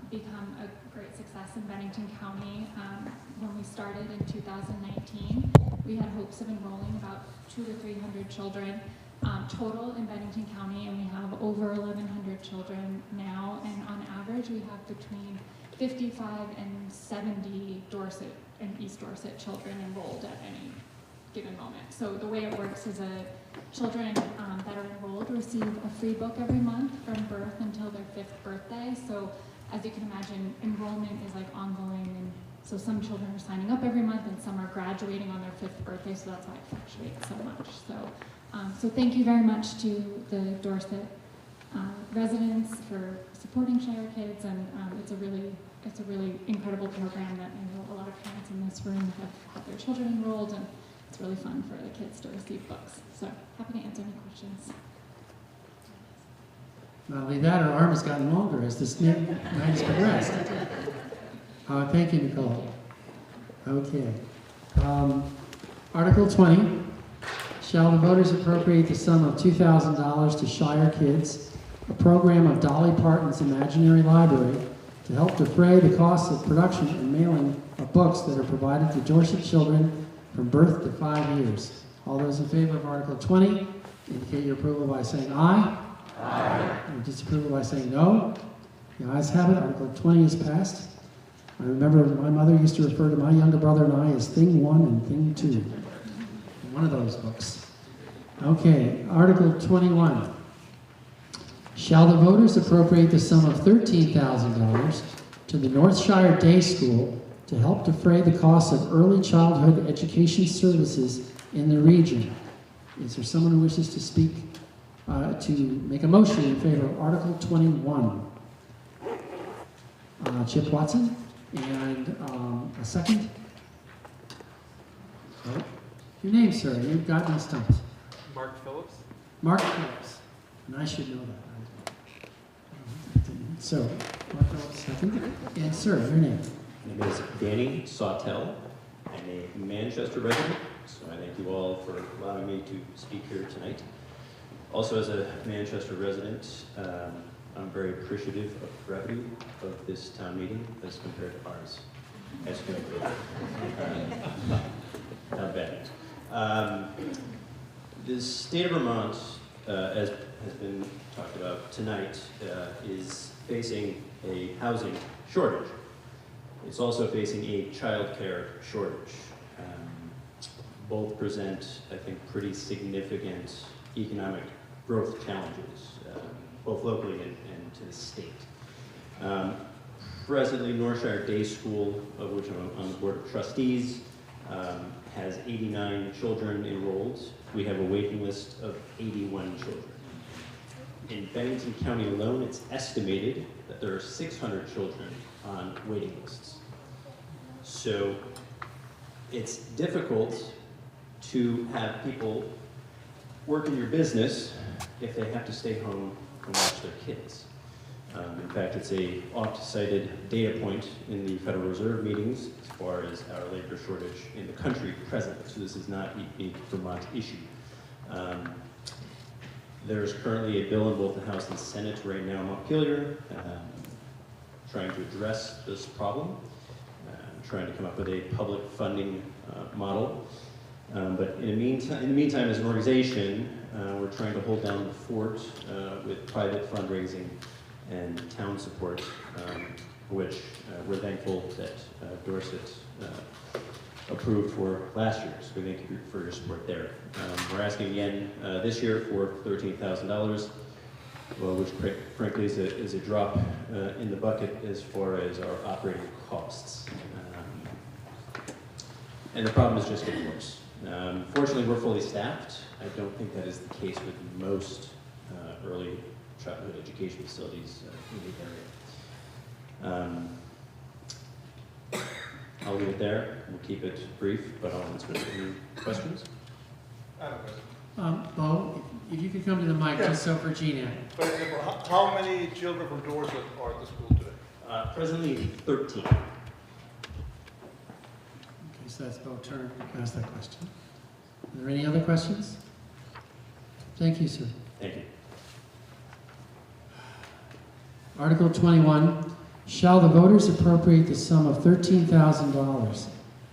become a great success in Bennington County. When we started in 2019, we had hopes of enrolling about 200 to 300 children total in Bennington County, and we have over 1,100 children now. And on average, we have between 55 and 70 Dorset and East Dorset children enrolled at any given moment. So the way it works is children that are enrolled receive a free book every month from birth until their 5th birthday. So as you can imagine, enrollment is like ongoing, and so some children are signing up every month and some are graduating on their 5th birthday, so that's why it fluctuates so much. So thank you very much to the Dorset residents for supporting Shire Kids, and it's a really incredible program that I know a lot of parents in this room have their children enrolled, and it's really fun for the kids to receive books. So happy to answer any questions. Not only that, her arm has gotten longer as this night has progressed. Thank you, Nicole. Okay. Article 20. Shall the voters appropriate the sum of $2,000 to Shire Kids, a program of Dolly Parton's Imaginary Library, to help defray the costs of production and mailing of books that are provided to Dorset children from birth to 5 years. All those in favor of Article 20 indicate your approval by saying aye. Aye. Your disapproval by saying no. The ayes have it. Article 20 is passed. I remember my mother used to refer to my younger brother and I as Thing 1 and Thing 2. One of those books. Okay, Article 21. Shall the voters appropriate the sum of $13,000 to the Northshire Day School to help defray the costs of early childhood education services in the region? Is there someone who wishes to speak, to make a motion in favor of Article 21? Chip Watson, and a second. Oh, your name, sir. You've got me stumped. Mark Phillips. Mark Phillips. And I should know that. So, Mark Phillips, second. And sir, your name. My name is Danny Sawtell. I'm a Manchester resident, so I thank you all for allowing me to speak here tonight. Also, as a Manchester resident, I'm very appreciative of the brevity of this town meeting as compared to ours. As you know, not bad. The state of Vermont, as has been talked about tonight, is facing a housing shortage. It's also facing a childcare shortage. Both present, I think, pretty significant economic growth challenges, both locally and to the state. Presently, Northshire Day School, of which I'm on the board of trustees, has 89 children enrolled. We have a waiting list of 81 children. In Bennington County alone, it's estimated that there are 600 children on waiting lists. So it's difficult to have people work in your business if they have to stay home and watch their kids. In fact, it's a oft-cited data point in the Federal Reserve meetings as far as our labor shortage in the country presently. So this is not a Vermont issue. There's currently a bill in both the House and Senate right now in Montpelier trying to address this problem, trying to come up with a public funding model. But in the meantime, as an organization, we're trying to hold down the fort with private fundraising and town support, for which we're thankful that Dorset approved for last year. So we thank you for your support there. We're asking again this year for $13,000, well, which frankly is a drop in the bucket as far as our operating costs. And the problem is just getting worse. Fortunately, we're fully staffed. I don't think that is the case with most early childhood education facilities in the area. I'll leave it there. We'll keep it brief, but I'll answer any questions. I have a question. Bo, if you could come to the mic, just so for Gina. For example, how many children from Dorset are at the school today? Presently, 13. Okay, so that's Bo's turn to ask that question. Are there any other questions? Thank you, sir. Thank you. Article 21, shall the voters appropriate the sum of $13,000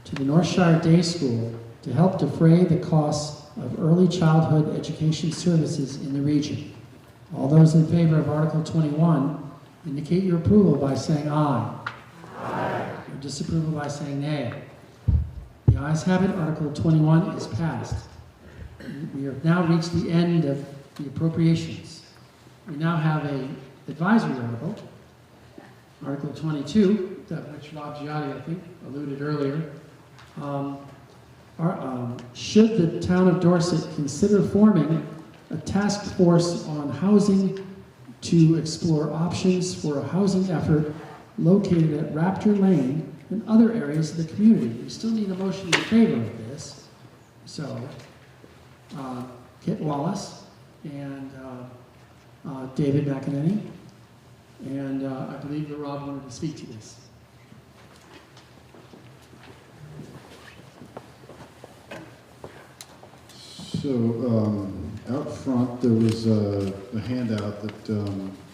to the Northshire Day School to help defray the costs of early childhood education services in the region? All those in favor of Article 21 indicate your approval by saying aye. Aye. Your disapproval by saying nay. The ayes have it. Article 21 is passed. We have now reached the end of the appropriations. We now have an advisory article, Article 22, that which Rob Giotti, I think, alluded earlier. Should the town of Dorset consider forming a task force on housing to explore options for a housing effort located at Raptor Lane and other areas of the community? We still need a motion in favor of this. So, Kit Wallace and David McEnany, and I believe that Rob wanted to speak to this. So out front there was a handout that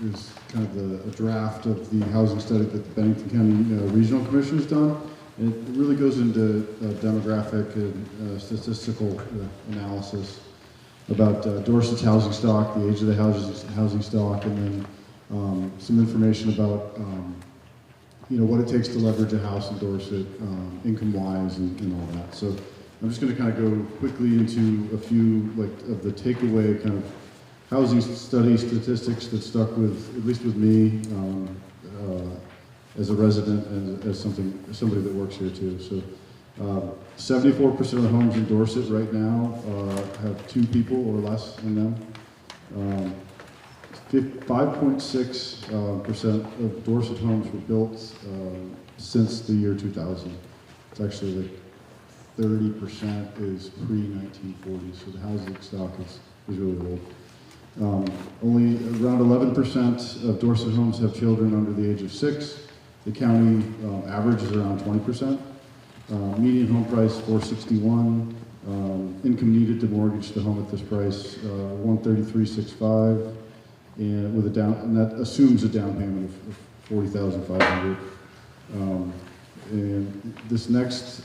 is kind of a draft of the housing study that the Bennington County Regional Commission has done. And it really goes into demographic and statistical analysis about Dorset's housing stock, the age of the housing stock, and then some information about what it takes to leverage a house in Dorset, income-wise, and all that. So I'm just going to kind of go quickly into a few of the takeaway kind of housing study statistics that stuck with, at least with me, as a resident and as somebody that works here too. So 74% of the homes in Dorset right now have 2 people or less in them. 5.6% of Dorset homes were built since the year 2000. It's actually like 30% is pre-1940, so the housing stock is really old. Only around 11% of Dorset homes have children under the age of 6. The county average is around 20%. Median home price $461. Income needed to mortgage the home at this price $133,650, and with and that assumes a down payment of $40,500. And this next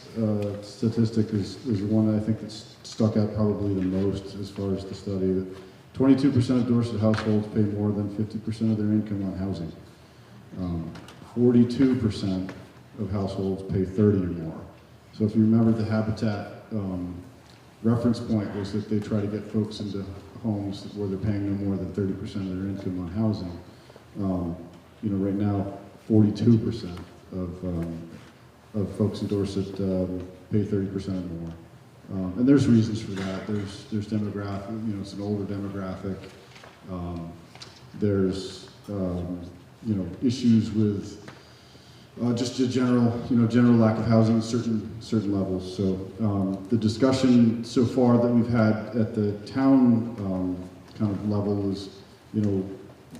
statistic is one I think that's stuck out probably the most as far as the study. That 22% of Dorset households pay more than 50% of their income on housing. 42% of households pay 30 or more. So if you remember, the Habitat reference point was that they try to get folks into homes where they're paying no more than 30% of their income on housing. Right now, 42% of folks in Dorset pay 30% or more. And there's reasons for that. There's demographic, it's an older demographic. There's issues with just a general lack of housing at certain levels. So the discussion so far that we've had at the town kind of level is,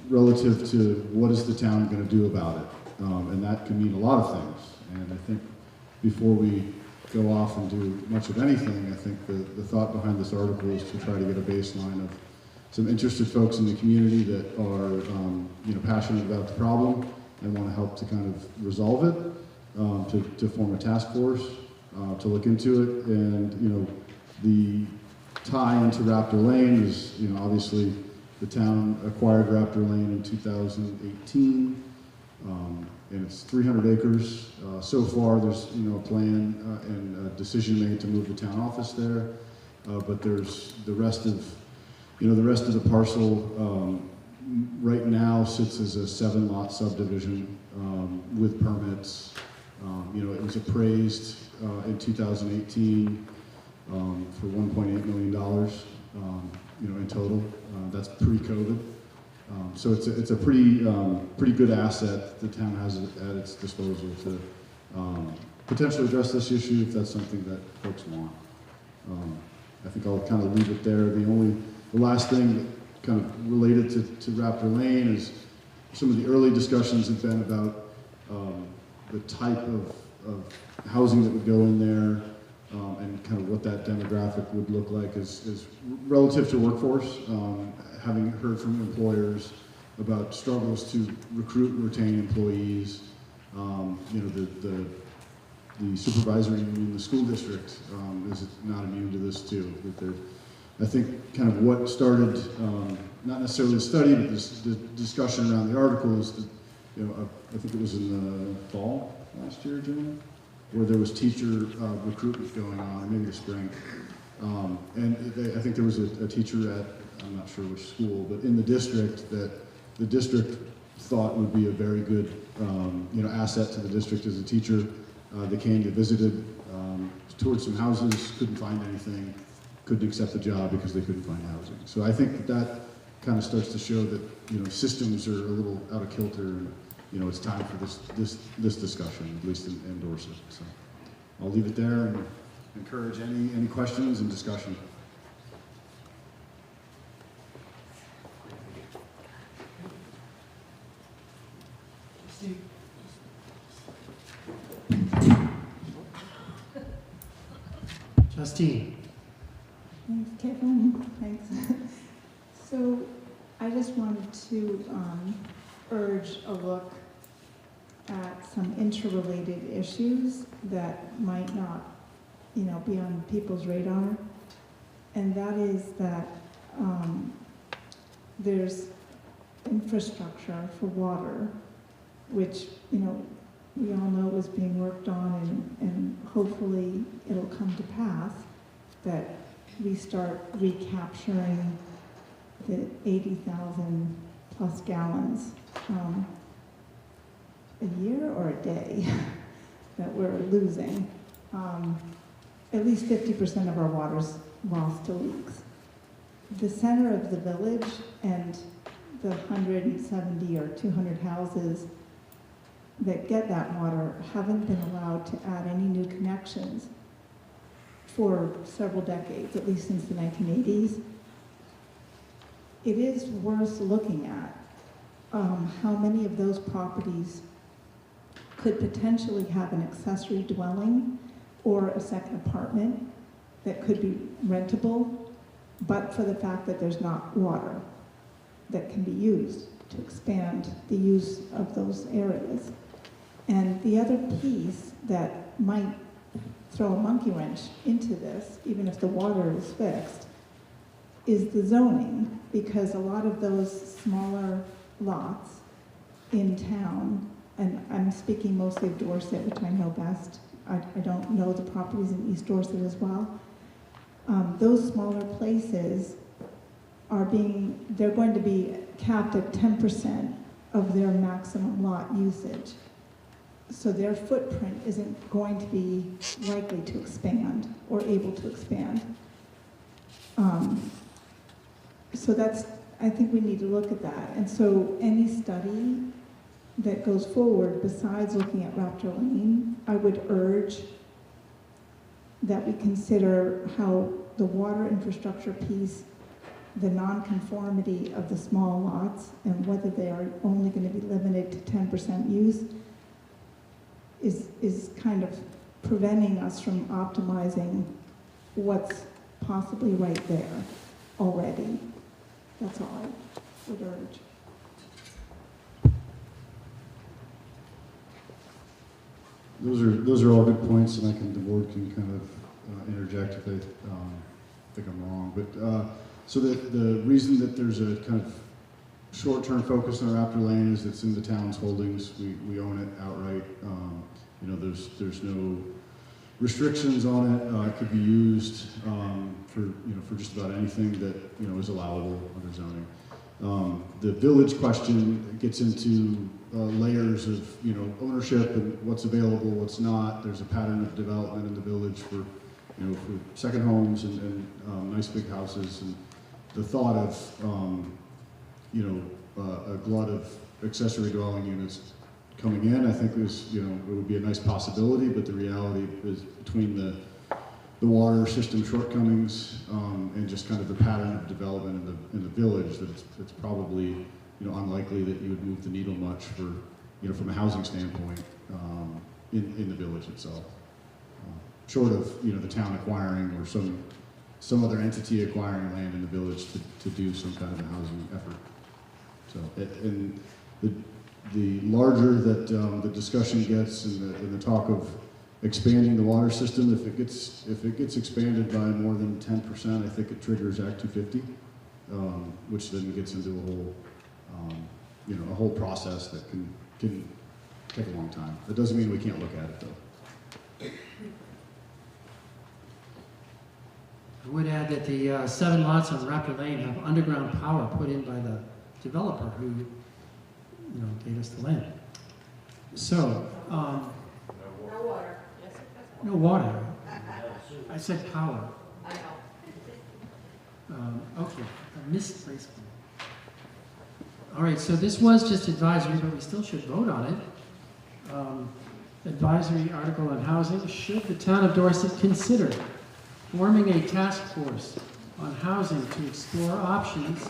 relative to what is the town going to do about it, and that can mean a lot of things. And I think before we go off and do much of anything, I think the thought behind this article is to try to get a baseline of some interested folks in the community that are passionate about the problem and want to help to kind of resolve it, to form a task force, to look into it. And the tie into Raptor Lane is, obviously the town acquired Raptor Lane in 2018, and it's 300 acres. So far, there's a plan and a decision made to move the town office there, but there's the rest of the parcel. Right now sits as a 7-lot subdivision with permits. It was appraised in 2018 for $1.8 million. In total. That's pre-COVID. So it's a pretty good asset the town has at its disposal to potentially address this issue if that's something that folks want. I think I'll kind of leave it there. The last thing that kind of related to Raptor Lane is some of the early discussions have been about the type of housing that would go in there, and kind of what that demographic would look like is relative to workforce. Having heard from employers about struggles to recruit and retain employees, the supervisory union, the school district is not immune to this too. I think kind of what started, not necessarily the study, but the discussion around the article is that, I think it was in the fall last year, Jim, where there was teacher recruitment going on, or maybe the spring. And I think there was a teacher at, I'm not sure which school, but in the district that the district thought would be a very good asset to the district as a teacher. They came, they visited, toured some houses, couldn't find anything, couldn't accept the job because they couldn't find housing. So I think that kind of starts to show that systems are a little out of kilter, and it's time for this discussion, at least in Dorset. So I'll leave it there and encourage any questions and discussion. Justine. Thanks, Kevin. Thanks. So I just wanted to urge a look at some interrelated issues that might not, be on people's radar. And that is that there's infrastructure for water, which, we all know is being worked on, and hopefully it'll come to pass that we start recapturing the 80,000 plus gallons a year or a day that we're losing. At least 50% of our water's lost to leaks. The center of the village and the 170 or 200 houses that get that water haven't been allowed to add any new connections for several decades, at least since the 1980s. It is worth looking at how many of those properties could potentially have an accessory dwelling or a second apartment that could be rentable, but for the fact that there's not water that can be used to expand the use of those areas. And the other piece that might throw a monkey wrench into this, even if the water is fixed, is the zoning, because a lot of those smaller lots in town, and I'm speaking mostly of Dorset, which I know best. I don't know the properties in East Dorset as well. Those smaller places they're going to be capped at 10% of their maximum lot usage. So their footprint isn't going to be likely to expand or able to expand. So I think we need to look at that. And so any study that goes forward besides looking at Raptor Lane, I would urge that we consider how the water infrastructure piece, the nonconformity of the small lots, and whether they are only going to be limited to 10% use is kind of preventing us from optimizing what's possibly right there already. That's all I would urge. Those are all good points, and the board can kind of interject if they think I'm wrong. But so the reason that there's a kind of short-term focus on Raptor Lane is it's in the town's holdings. We own it outright. There's no restrictions on it. It could be used for just about anything that is allowable under zoning. The village question gets into layers of ownership and what's available, what's not. There's a pattern of development in the village for second homes and nice big houses, and the thought of a glut of accessory dwelling units coming in, I think it would be a nice possibility, but the reality is between the water system shortcomings and just kind of the pattern of development in the village, that it's probably unlikely that you would move the needle much for from a housing standpoint in the village itself, short of the town acquiring or some other entity acquiring land in the village to do some kind of a housing effort. So and the larger that the discussion gets and the talk of expanding the water system, if it gets expanded by more than 10%, I think it triggers Act 250, which then gets into a whole process that can take a long time. That doesn't mean we can't look at it though. I would add that the 7 lots on Raptor Lane have underground power put in by the developer who gave us the land. So, No water. Yes, no water. I said power. I know. Okay, I misphrased it. All right, so this was just advisory, but we still should vote on it. Advisory article on housing. Should the town of Dorset consider forming a task force on housing to explore options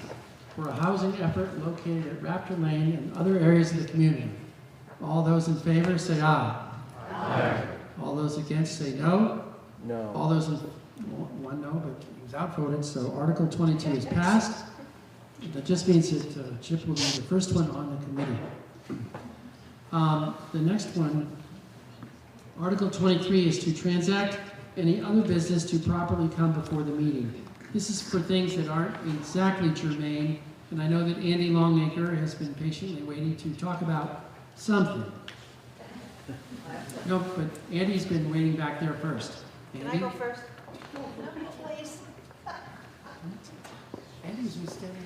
for a housing effort located at Raptor Lane and other areas of the community? All those in favor say aye. Aye. All those against say no. No. All those in, one no, but he was outvoted, so Article 22 is passed. That just means that Chip will be the first one on the committee. The next one, Article 23, is to transact any other business to properly come before the meeting. This is for things that aren't exactly germane, and I know that Andy Longacre has been patiently waiting to talk about something. No, but Andy's been waiting back there first. Can I Andy? go first? Please. Andy's been standing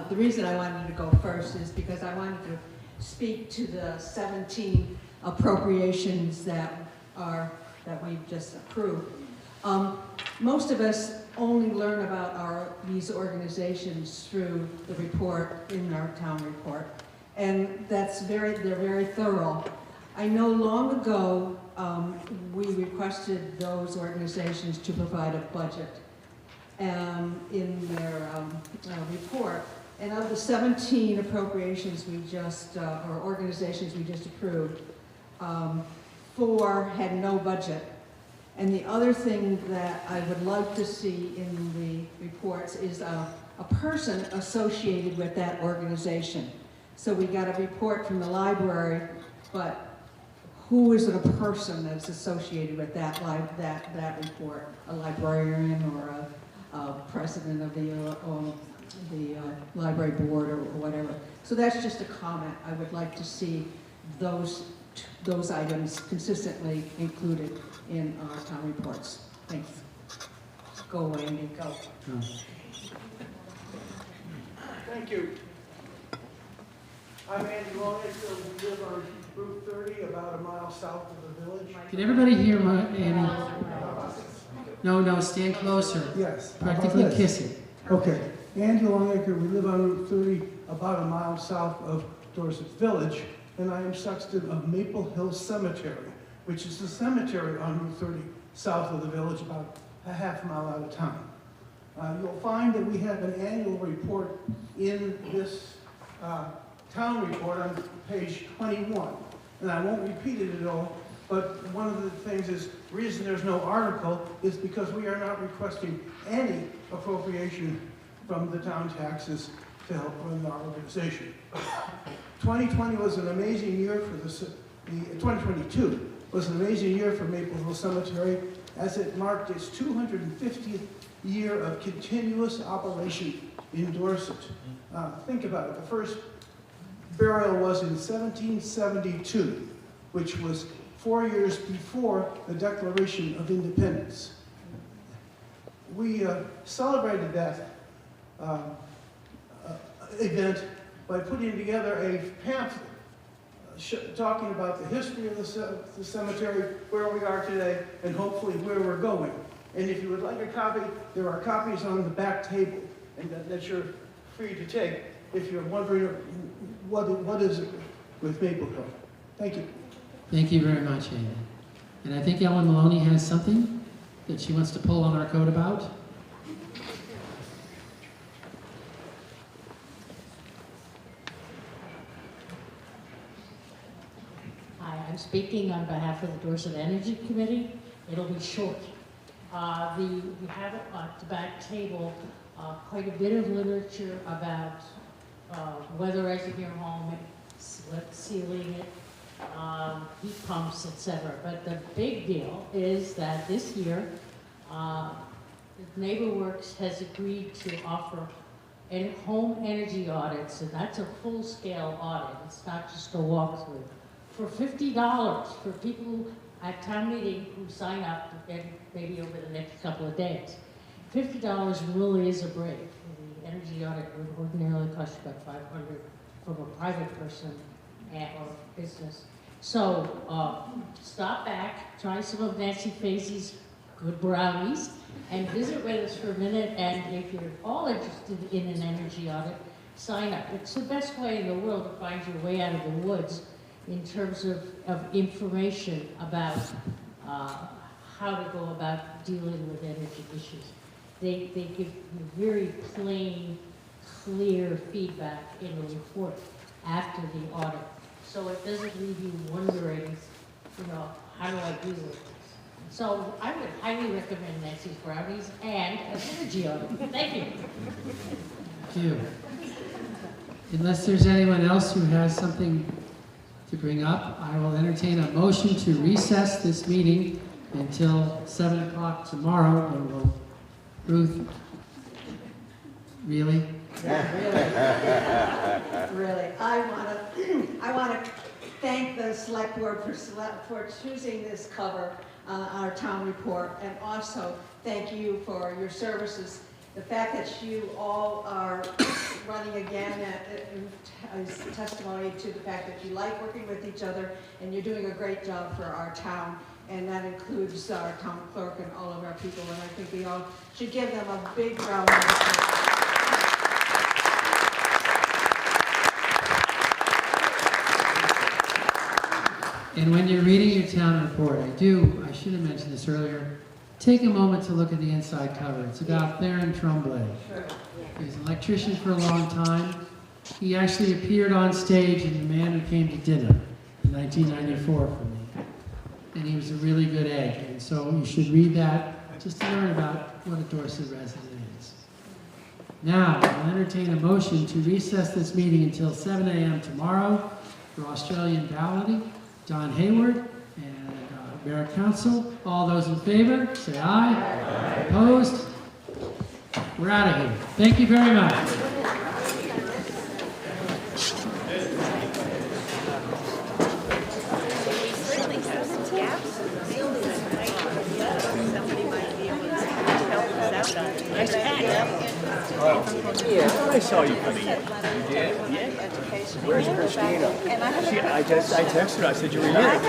The reason I wanted to go first is because I wanted to speak to the 17 appropriations that we've just approved. Most of us only learn about these organizations through the report in our town report, and they're very thorough. I know long ago we requested those organizations to provide a budget in their report. And of the 17 appropriations or organizations we just approved, 4 had no budget. And the other thing that I would like to see in the reports is a person associated with that organization. So we got a report from the library, but who is a person that's associated with that report? A librarian or a president of the library board or whatever. So that's just a comment. I would like to see those items consistently included in our town reports. Thanks. Go away, Andy, go. Thank you. I'm Andy Longacre. We live on Route 30, about a mile south of the village. Can everybody hear Andy? No, stand closer. Yes. Practically kiss it. Okay. Andy Longacre, we live on Route 30, about a mile south of Dorset Village, and I am sexton of Maple Hill Cemetery, which is the cemetery on Route 30, south of the village, about a half mile out of town. You'll find that we have an annual report in this town report on page 21, and I won't repeat it at all, but one of the things is, the reason there's no article is because we are not requesting any appropriation from the town taxes to help run our organization. 2020 was an amazing year for 2022 was an amazing year for Maple Hill Cemetery, as it marked its 250th year of continuous operation in Dorset. Think about it. The first burial was in 1772, which was 4 years before the Declaration of Independence. We celebrated that event by putting together a pamphlet talking about the history of the cemetery, where we are today, and hopefully where we're going. And if you would like a copy, there are copies on the back table, and that you're free to take if you're wondering what is it with Maple Hill. Thank you. Thank you very much, Andy. And I think Ellen Maloney has something that she wants to pull on our coat about. Hi, I'm speaking on behalf of the Dorset Energy Committee. It'll be short. We have at the back table quite a bit of literature about weatherizing your home, sealing it, heat pumps, etc. But the big deal is that this year, NeighborWorks has agreed to offer home energy audits, and that's a full-scale audit. It's not just a walkthrough. For $50 for people at town meeting who sign up, and maybe over the next couple of days. $50 really is a break. The energy audit would ordinarily cost you about $500 from a private person or business. So stop back, try some of Nancy Fazy's good brownies, and visit with us for a minute. And if you're all interested in an energy audit, sign up. It's the best way in the world to find your way out of the woods in terms of information about how to go about dealing with energy issues. They give you very plain, clear feedback in the report after the audit. So it doesn't leave you wondering, how do I deal with this? So I would highly recommend Nancy's brownies and an energy audit. Thank you. Thank you. Unless there's anyone else who has something to bring up, I will entertain a motion to recess this meeting until 7 o'clock tomorrow, and we'll, Ruth, really? Yeah, really. I want to thank the select board for choosing this cover on our town report, and also thank you for your services. The fact that you all are running again is testimony to the fact that you like working with each other, and you're doing a great job for our town, and that includes our town clerk and all of our people, and I think we all should give them a big round of applause. And when you're reading your town report, I should have mentioned this earlier, take a moment to look at the inside cover. It's about Theron Tremblay. He was an electrician for a long time. He actually appeared on stage in The Man Who Came to Dinner in 1994 for me. And he was a really good egg. And so you should read that just to learn about what a Dorset resident is. Now, I'll entertain a motion to recess this meeting until 7 a.m. tomorrow for Australian balloting. Don Hayward and Mayor Council. All those in favor, say aye. Aye. Opposed? We're out of here. Thank you very much. I saw you coming in. You did? Yeah. Where's Christina? I texted her. I said, you were here.